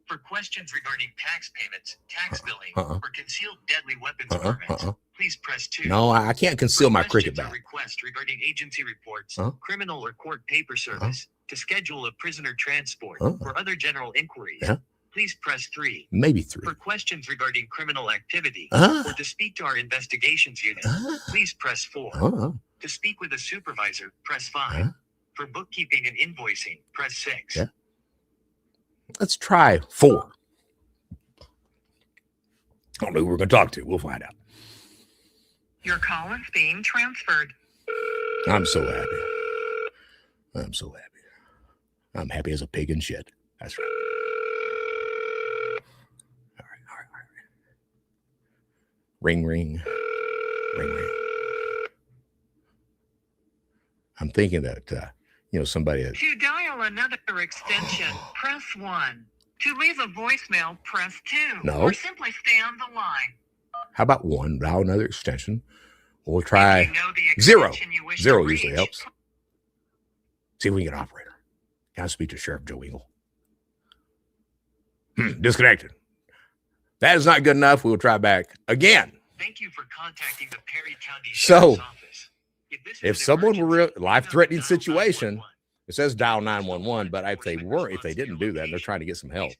For questions regarding tax payments, tax billing, or concealed deadly weapons permits, please press 2. No, I can't conceal my cricket bat. Request regarding agency reports, criminal or court paper service, to schedule a prisoner transport, or other general inquiries, please press 3. Maybe 3. For questions regarding criminal activity, or to speak to our investigations unit, please press 4. To speak with a supervisor, press 5. For bookkeeping and invoicing, press 6. Let's try 4. I don't know who we're going to talk to. We'll find out. Your call is being transferred. I'm so happy. I'm happy as a pig in shit. That's right. All right. Ring, ring. I'm thinking that, somebody... To dial another extension, press 1. To leave a voicemail, press 2. No. Or simply stay on the line. How about 1? Dial another extension. We'll try the 0. you wish 0 to usually reach. helps. See if we can get an operator. Can I speak to Sheriff Joe Eagle? Disconnected. That is not good enough. We will try back again. Thank you for contacting the Perry County Sheriff's Office. If someone were life-threatening situation, it says dial 911, but if they didn't do that, they're trying to get some help.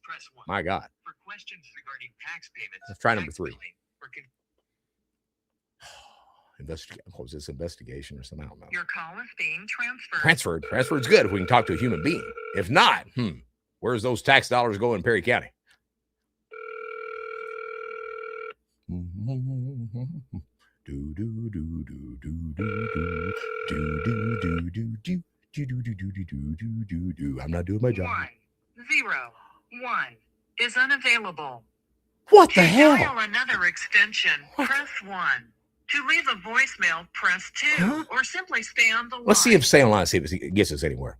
My God. For questions regarding tax payments, Let's try number 3. billing, What was this, investigation or something? I don't know. Your call is being transferred. Transferred's good if we can talk to a human being. If not, where's those tax dollars going in Perry County? I'm not doing my job. 101 is unavailable. What the hell? To dial another extension, press 1. To leave a voicemail, press 2. Or simply stay on the line. Let's see if stay on line, see if it gets us anywhere.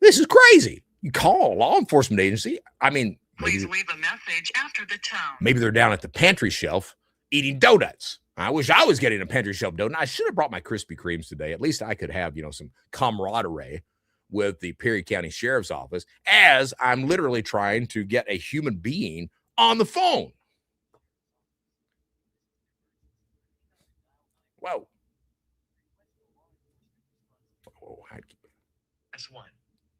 This is crazy. You call a law enforcement agency. I mean, please leave a message after the tone. Maybe they're down at the pantry shelf eating donuts. I wish I was getting a pantry shelf donut. I should have brought my Krispy Kremes today. At least I could have, some camaraderie with the Perry County Sheriff's Office as I'm literally trying to get a human being on the phone. Whoa. Press 1.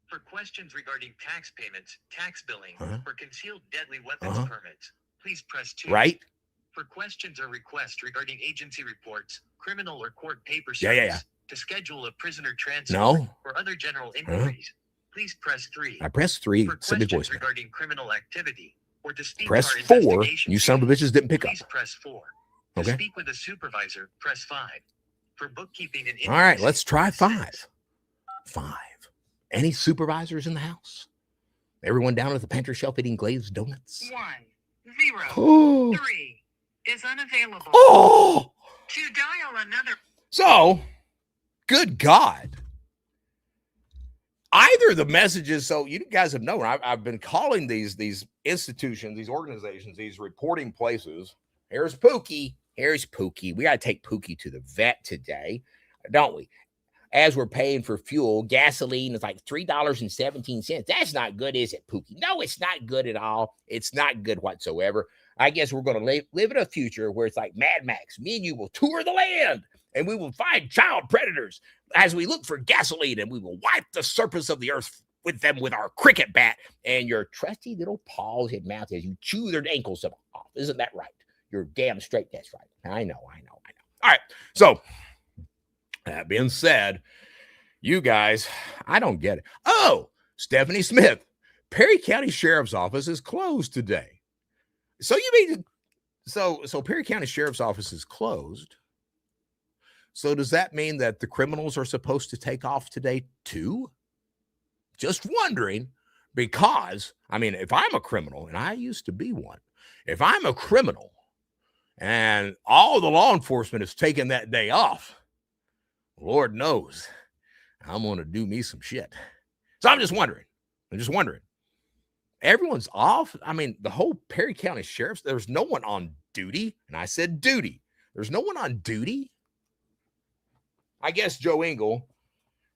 For questions regarding tax payments, tax billing, or concealed deadly weapons permits, please press 2. Right? For questions or requests regarding agency reports, criminal or court paper service, to schedule a prisoner transfer, or other general inquiries, please press 3. I pressed 3. For questions regarding criminal activity, or to speak press to our 4. investigation You son of a bitches didn't pick up. Please press 4. To speak with a supervisor, press 5. For bookkeeping and all right, let's try 5. 5. Any supervisors in the house? Everyone down at the pantry shelf eating glazed donuts? 1 0 3 is unavailable. Oh! To dial another. So, good God. Either the messages, so you guys have known, I've been calling these institutions, these organizations, these reporting places. Here's Pookie. Here's Pookie. We got to take Pookie to the vet today, don't we? As we're paying for fuel, gasoline is like $3.17. That's not good, is it, Pookie? No, it's not good at all. It's not good whatsoever. I guess we're going to live in a future where it's like Mad Max. Me and you will tour the land, and we will find child predators as we look for gasoline, and we will wipe the surface of the earth with them with our cricket bat and your trusty little paws and mouth as you chew their ankles off. Isn't that right? You're damn straight. That's right. I know. All right. So, that being said, you guys, I don't get it. Oh, Stephanie Smith, Perry County Sheriff's Office is closed today. So you mean, so Perry County Sheriff's Office is closed. So does that mean that the criminals are supposed to take off today too? Just wondering, because, I mean, if I'm a criminal, and I used to be one, if I'm a criminal and all the law enforcement is taking that day off, Lord knows I'm going to do me some shit. So I'm just wondering. Everyone's off. I mean, the whole Perry County Sheriff's, there's no one on duty. And I said duty. There's no one on duty. I guess Joe Engel,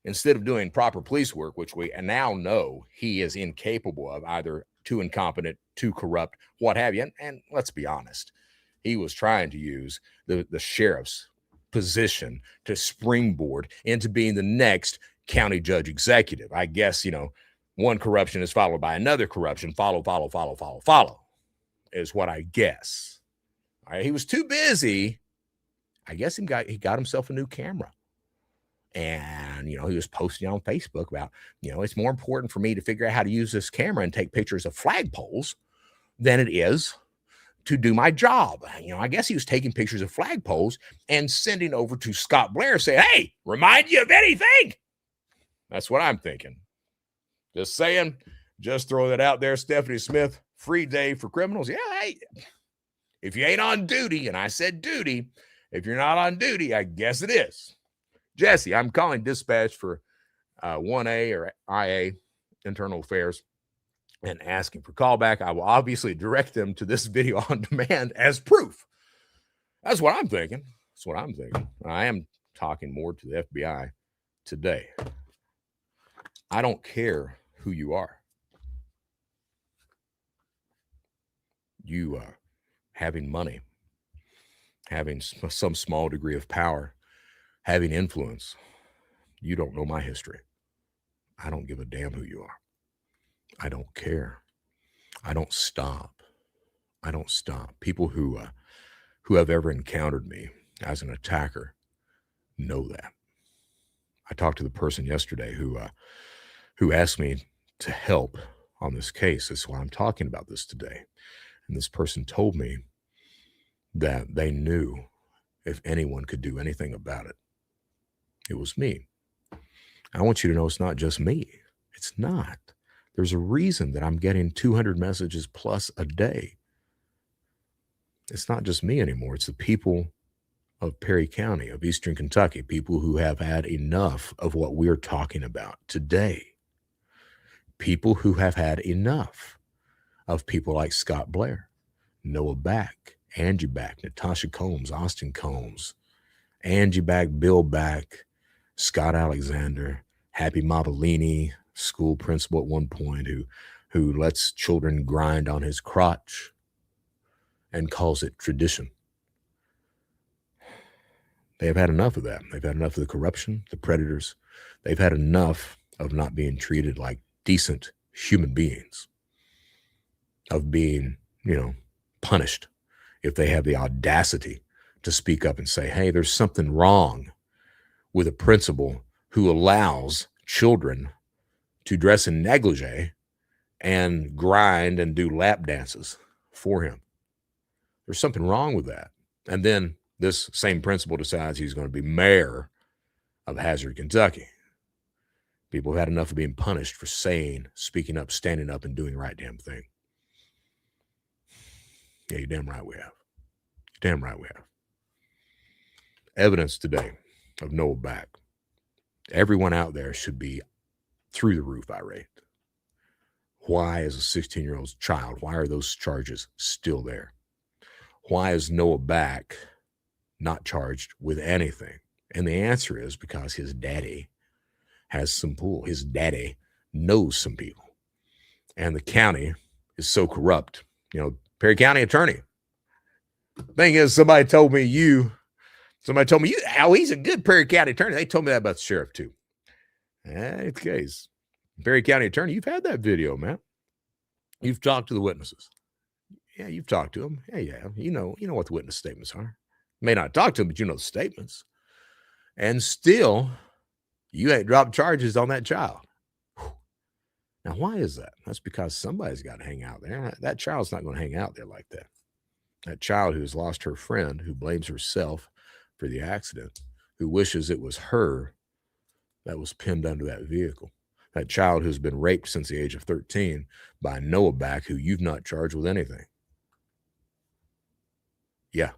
instead of doing proper police work, which we now know he is incapable of, either too incompetent, too corrupt, what have you. And let's be honest, he was trying to use the sheriff's position to springboard into being the next county judge executive. I guess, one corruption is followed by another corruption. Follow is what I guess. All right, he was too busy. I guess he got himself a new camera. And, he was posting on Facebook about, it's more important for me to figure out how to use this camera and take pictures of flagpoles than it is to do my job. I guess he was taking pictures of flagpoles and sending over to Scott Blair saying, hey, remind you of anything? That's what I'm thinking. Just saying, just throw that out there. Stephanie Smith, free day for criminals. Yeah, hey, if you ain't on duty, and I said duty, if you're not on duty, I guess it is. Jesse, I'm calling dispatch for 1A or IA, Internal Affairs, and asking for callback. I will obviously direct them to this video on demand as proof. That's what I'm thinking. I am talking more to the FBI today. I don't care who you are. You having money, having some small degree of power, having influence. You don't know my history. I don't give a damn who you are. I don't care. I don't stop. People who have ever encountered me as an attacker know that. I talked to the person yesterday who asked me to help on this case. That's why I'm talking about this today. And this person told me that they knew if anyone could do anything about it, it was me. I want you to know it's not just me. It's not. There's a reason that I'm getting 200 messages plus a day. It's not just me anymore. It's the people of Perry County, of Eastern Kentucky, people who have had enough of what we're talking about today. People who have had enough of people like Scott Blair, Noah Back, Angie back, Natasha Combs, Austin Combs, Angie back, Bill back, Scott Alexander, Happy Mavellini, school principal at one point, who lets children grind on his crotch and calls it tradition. They have had enough of that. They've had enough of the corruption, the predators. They've had enough of not being treated like decent human beings, of being, punished if they have the audacity to speak up and say, hey, there's something wrong with a principal who allows children to dress in negligee and grind and do lap dances for him. There's something wrong with that. And then this same principal decides he's going to be mayor of Hazard, Kentucky. People have had enough of being punished for speaking up, standing up, and doing the right damn thing. Yeah, you're damn right we have. Damn right we have. Evidence today of Noah back. Everyone out there should be through the roof irate. Why, as a 16-year-old child, why are those charges still there? Why is Noah back not charged with anything? And the answer is because his daddy has some pull. His daddy knows some people. And the county is so corrupt. Perry County attorney. Thing is, somebody told me how he's a good Perry County attorney. They told me that about the sheriff too. It's the case. Perry County attorney, you've had that video, man. You've talked to the witnesses. Yeah, you've talked to them. Yeah. You know what the witness statements are. You may not talk to them, but you know the statements. And still, you ain't dropped charges on that child. Now, why is that? That's because somebody's got to hang out there. That child's not going to hang out there like that. That child who has lost her friend, who blames herself for the accident, who wishes it was her that was pinned under that vehicle. That child who's been raped since the age of 13 by Noah back, who you've not charged with anything. Yeah.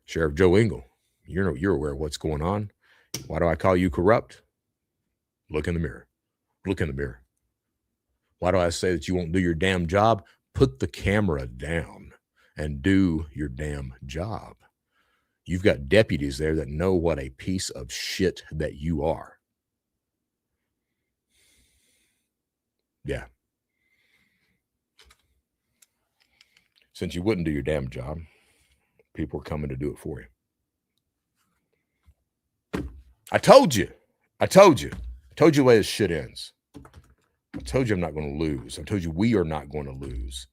Sheriff Joe Engel, you're aware of what's going on. Why do I call you corrupt? Look in the mirror. Look in the mirror. Why do I say that you won't do your damn job? Put the camera down and do your damn job. You've got deputies there that know what a piece of shit that you are. Yeah. Since you wouldn't do your damn job, people are coming to do it for you. I told you the way this shit ends. I told you I'm not going to lose. I told you we are not going to lose.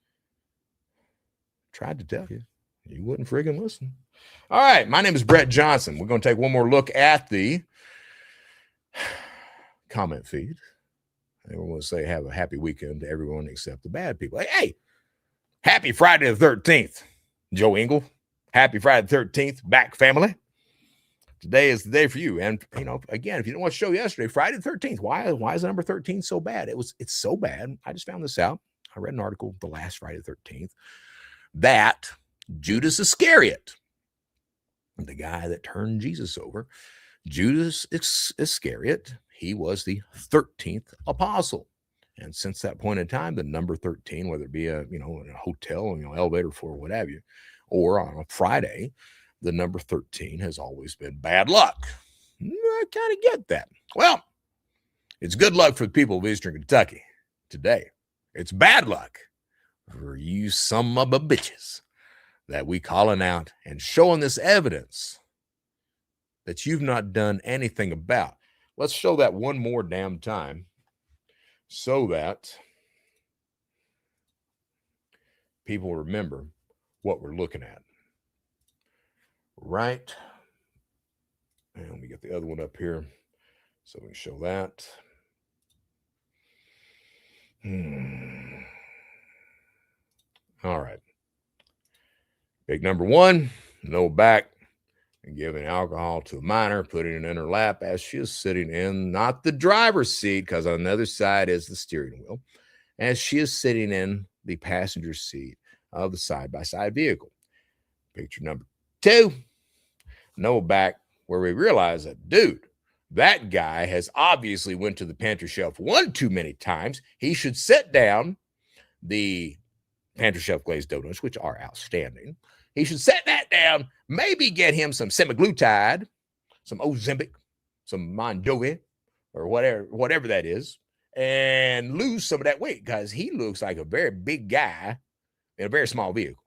Tried to tell you. You wouldn't friggin' listen. All right. My name is Brett Johnson. We're going to take one more look at the comment feed. Everyone will say have a happy weekend to everyone except the bad people. Hey, happy Friday the 13th, Joe Engel. Happy Friday the 13th, back family. Today is the day for you. And, again, if you didn't watch the show yesterday, Friday the 13th, why is the number 13 so bad? It's so bad. I just found this out. I read an article the last Friday the 13th that Judas Iscariot, the guy that turned Jesus over, Judas Iscariot, he was the 13th apostle. And since that point in time, the number 13, whether it be in a hotel, elevator floor, what have you, or on a Friday, the number 13 has always been bad luck. I kind of get that. Well, it's good luck for the people of Eastern Kentucky today. It's bad luck for you some of the bitches that we calling out and showing this evidence that you've not done anything about. Let's show that one more damn time so that people remember what we're looking at. Right. And let me get the other one up here so we can show that. All right. Big number one, no back and giving alcohol to a minor, putting it in her lap as she is sitting in not the driver's seat, because on the other side is the steering wheel, as she is sitting in the passenger seat of the side-by-side vehicle. Picture number two, no back, where we realize that, dude, that guy has obviously went to the pantry shelf one too many times. He should set down the pantry shelf glazed donuts, which are outstanding. He should set that down, maybe get him some semaglutide, some Ozempic, some Mondovi, or whatever that is, and lose some of that weight because he looks like a very big guy in a very small vehicle.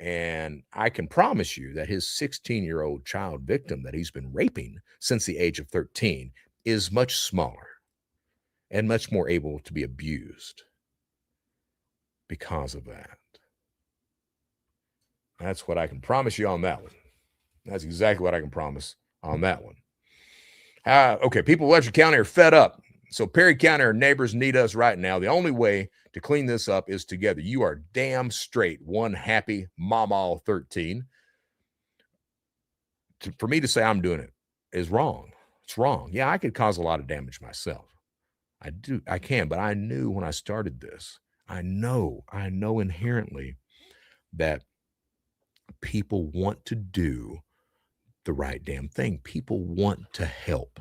And I can promise you that his 16-year-old child victim that he's been raping since the age of 13 is much smaller and much more able to be abused because of that. That's what I can promise you on that one. That's exactly what I can promise on that one. Okay, people of Letcher County are fed up. So Perry County, our neighbors need us right now. The only way to clean this up is together. You are damn straight one happy mama 13. For me to say I'm doing it is wrong. It's wrong. Yeah, I could cause a lot of damage myself. I can, but I knew when I started this, I know inherently that people want to do the right damn thing. People want to help.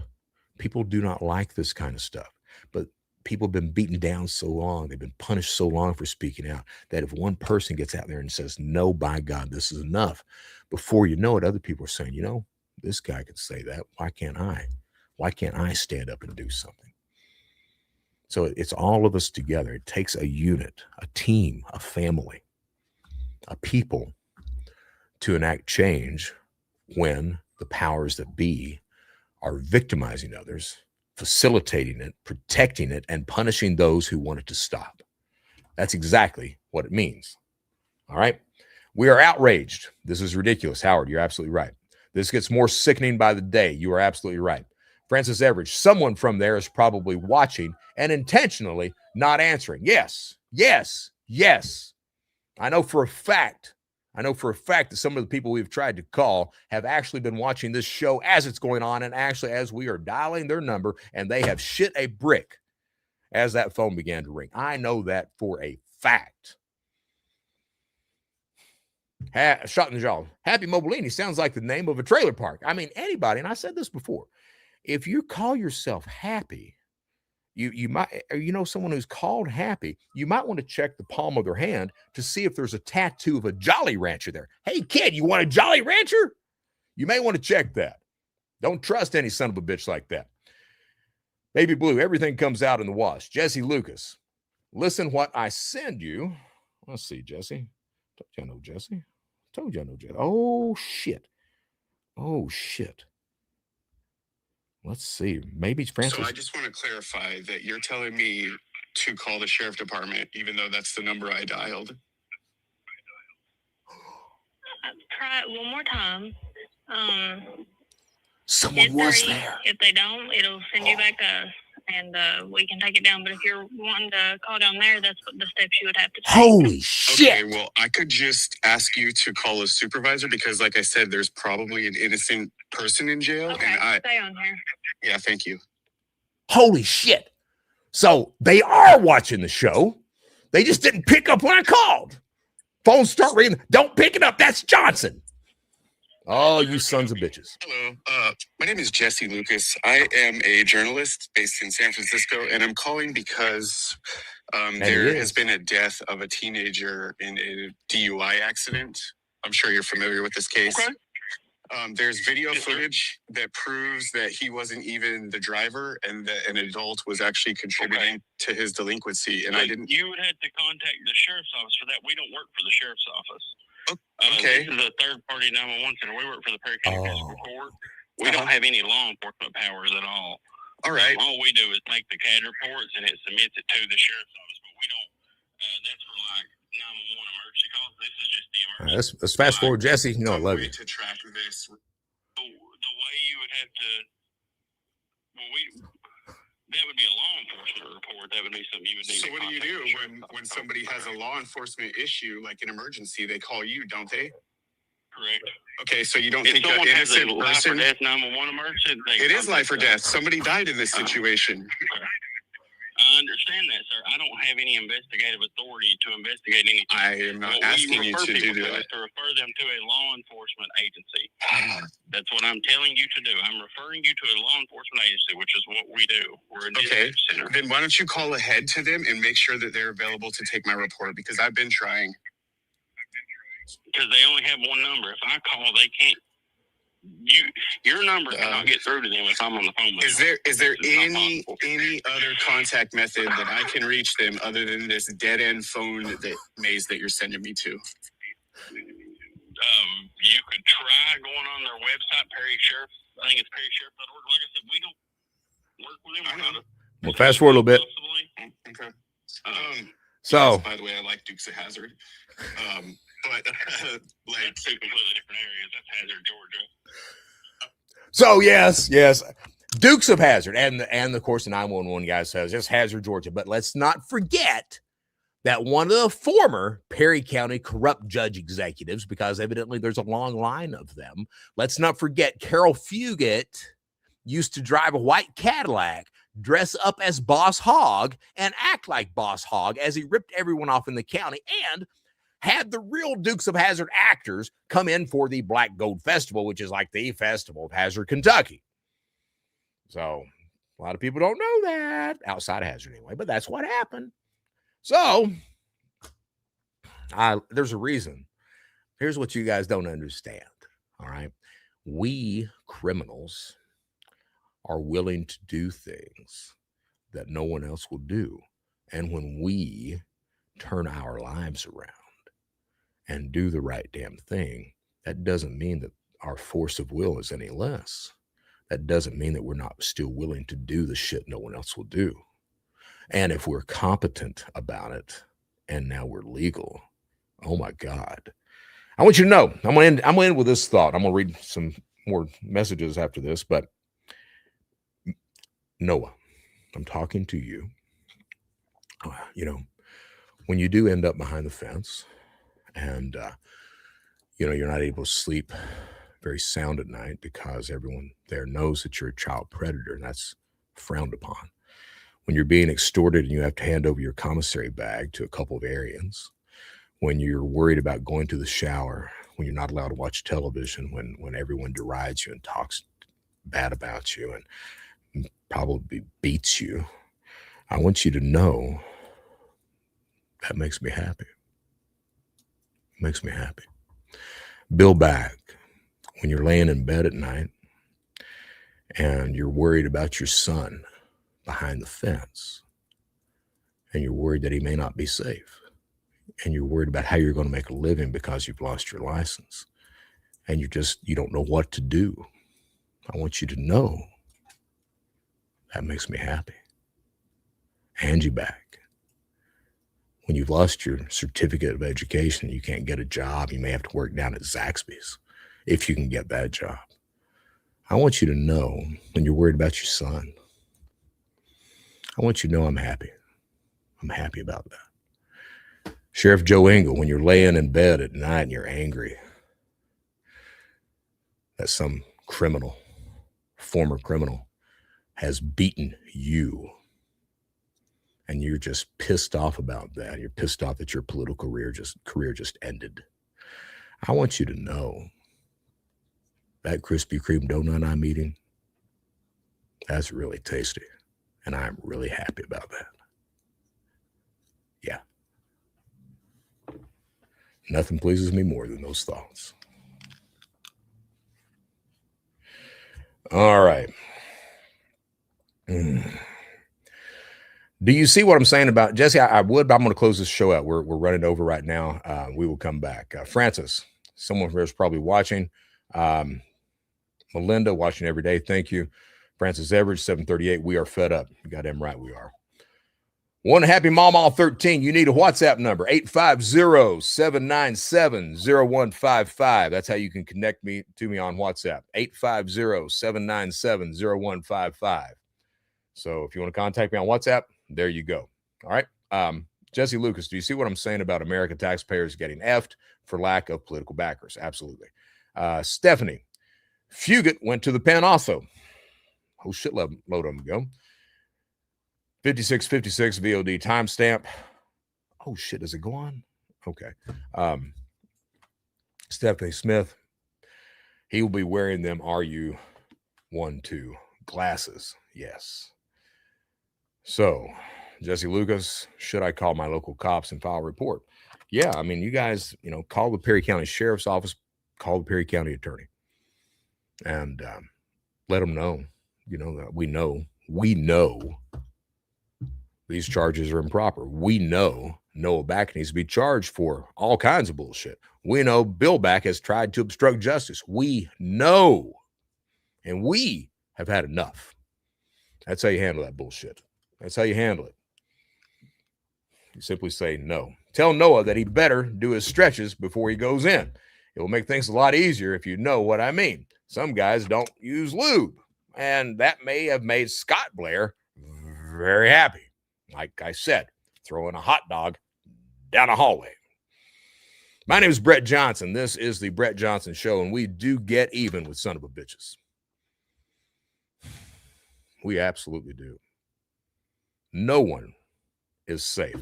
People do not like this kind of stuff, but people have been beaten down so long, they've been punished so long for speaking out, that if one person gets out there and says, no, by God, this is enough, before you know it, other people are saying, you know, this guy could say that. Why can't I? Why can't I stand up and do something? So it's all of us together. It takes a unit, a team, a family, a people to enact change when the powers that be are victimizing others, facilitating it, protecting it, and punishing those who want it to stop. That's exactly what it means. All right? We are outraged. This is ridiculous. Howard, you're absolutely right. This gets more sickening by the day. You are absolutely right. Francis Everidge, someone from there is probably watching and intentionally not answering. Yes. I know for a fact that some of the people we've tried to call have actually been watching this show as it's going on, and actually as we are dialing their number, and they have shit a brick as that phone began to ring. I know that for a fact. Shot in the jaw. Happy Mobilini sounds like the name of a trailer park. I mean, anybody, and I said this before, if you call yourself happy, you might, or you know, someone who's called happy, you might want to check the palm of their hand to see if there's a tattoo of a Jolly Rancher there. Hey, kid, you want a Jolly Rancher? You may want to check that. Don't trust any son of a bitch like that. Baby Blue, everything comes out in the wash. Jesse Lucas, listen what I send you. Let's see, Jesse. Told you I know Jesse. Oh, shit. Let's see. Maybe Francis. So I just want to clarify that you're telling me to call the sheriff department, even though that's the number I dialed. Try it one more time. Someone was there. If they don't, it'll send you back us, and we can take it down. But if you're wanting to call down there, that's what the steps you would have to take. Holy shit. Okay, well, I could just ask you to call a supervisor because, like I said, there's probably an innocent person in jail. Okay, and stay on here. Yeah, thank you. Holy shit. So they are watching the show. They just didn't pick up when I called. Phones start ringing. Don't pick it up. That's Johnson. Oh, you sons of bitches. Hello. My name is Jesse Lucas. I am a journalist based in San Francisco, and I'm calling because there has been a death of a teenager in a DUI accident. I'm sure you're familiar with this case. Okay. There's video footage that proves that he wasn't even the driver and that an adult was actually contributing to his delinquency. And I didn't. You would have to contact the sheriff's office for that. We don't work for the sheriff's office. Okay. This is a third-party 911 center. We work for the Perry County Municipal Court. We don't have any law enforcement powers at all. All right. All we do is make the CAD reports and it submits it to the sheriff's office. But we don't. That's for like 911 emergency calls. This is just the emergency. Let's fast forward, Jesse. You know I love you. To track this. The way you would have to. That would be a law enforcement report. That would be something you would need. So what do you do when somebody has a law enforcement issue, like an emergency? They call you, don't they? Correct. Okay, so you don't If think an innocent life or person? death 911 emergency. It is life or death. Somebody died in this situation. I understand that, sir. I don't have any investigative authority to investigate anything. I am not asking you to do that. To refer them to a law enforcement agency. That's what I'm telling you to do. I'm referring you to a law enforcement agency, which is what we do. We're a dispute center. Then why don't you call ahead to them and make sure that they're available to take my report, because I've been trying. because they only have one number. If I call, they can't. Your number cannot get through to them if I'm on the phone with them. Is there any other contact method that I can reach them other than this dead end phone maze that you're sending me to? You could try going on their website, Perry Sheriff. I think it's perrysheriff.org. Like I said, we don't work with them. We'll fast forward a little bit. Okay. So, by the way, I like Dukes of Hazzard. But like two completely different areas. That's Hazzard, Georgia. So yes, Dukes of Hazzard, and of course the 911 guy says it's Hazzard, Georgia. But let's not forget that one of the former Perry County corrupt judge executives, because evidently there's a long line of them. Let's not forget Carol Fugit used to drive a white Cadillac, dress up as Boss Hogg, and act like Boss Hogg as he ripped everyone off in the county, and had the real Dukes of Hazzard actors come in for the Black Gold Festival, which is like the festival of Hazzard, Kentucky. So a lot of people don't know that, outside of Hazzard anyway, but that's what happened. So there's a reason. Here's what you guys don't understand, all right? We criminals are willing to do things that no one else will do. And when we turn our lives around and do the right damn thing, that doesn't mean that our force of will is any less. That doesn't mean that we're not still willing to do the shit no one else will do. And if we're competent about it, and now we're legal, oh my God. I want you to know, I'm gonna end with this thought. I'm gonna read some more messages after this, but Noah, I'm talking to you. When you do end up behind the fence, and you're not able to sleep very sound at night because everyone there knows that you're a child predator, and that's frowned upon. When you're being extorted and you have to hand over your commissary bag to a couple of Aryans, when you're worried about going to the shower, when you're not allowed to watch television, when everyone derides you and talks bad about you and probably beats you, I want you to know that makes me happy. Makes me happy. Bill back, when you're laying in bed at night and you're worried about your son behind the fence, and you're worried that he may not be safe, and you're worried about how you're going to make a living because you've lost your license, and you don't know what to do, I want you to know that makes me happy. Hand you back. When you've lost your certificate of education, you can't get a job, you may have to work down at Zaxby's if you can get that job. I want you to know, when you're worried about your son, I want you to know I'm happy. I'm happy about that. Sheriff Joe Engel, when you're laying in bed at night and you're angry that some criminal, former criminal, has beaten you, and you're just pissed off about that. You're pissed off that your political career just ended. I want you to know that Krispy Kreme donut I'm eating, that's really tasty. And I'm really happy about that. Yeah. Nothing pleases me more than those thoughts. All right. Do you see what I'm saying about Jesse? I would, but I'm going to close this show out. We're running over right now. We will come back. Francis, someone who's probably watching. Melinda, watching every day. Thank you. Francis Everidge, 738. We are fed up. You got him right. We are. One happy Mama 13. You need a WhatsApp number, 850-797-0155. That's how you can connect to me on WhatsApp, 850-797-0155. So if you want to contact me on WhatsApp, there you go. All right. Jesse Lucas, do you see what I'm saying about American taxpayers getting effed for lack of political backers? Absolutely. Stephanie, Fugit went to the pen also. Oh, shit, load of them go. 5656 VOD timestamp. Oh, shit, does it go on? Okay. Stephanie Smith, he will be wearing them RU12 glasses. Yes. So, Jesse Lucas, should I call my local cops and file a report? yeah, I mean, you guys, call the Perry County Sheriff's Office, call the Perry County Attorney, and let them know, that we know these charges are improper. We know Noah Back needs to be charged for all kinds of bullshit. We know Bill Back has tried to obstruct justice. We know, and we have had enough. That's how you handle that bullshit. That's how you handle it. You simply say no. Tell Noah that he better do his stretches before he goes in. It will make things a lot easier if you know what I mean. Some guys don't use lube, and that may have made Scott Blair very happy. Like I said, throwing a hot dog down a hallway. My name is Brett Johnson. This is the Brett Johnson Show, and we do get even with son of a bitches. We absolutely do. No one is safe.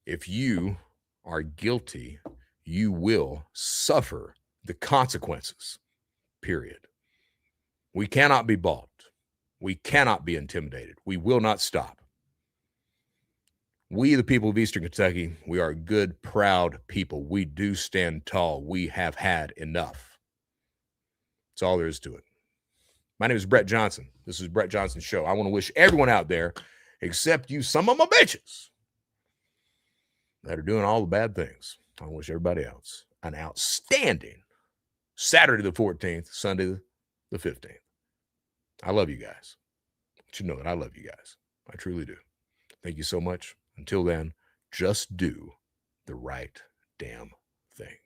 If you are guilty, you will suffer the consequences, period. We cannot be bought. We cannot be intimidated. We will not stop. We, the people of Eastern Kentucky, we are good, proud people. We do stand tall. We have had enough. That's all there is to it. My name is Brett Johnson. This is Brett Johnson's Show. I want to wish everyone out there, except you some of my bitches, that are doing all the bad things. I wish everybody else an outstanding Saturday the 14th, Sunday the 15th. I love you guys. But you know that I love you guys. I truly do. Thank you so much. Until then, just do the right damn thing.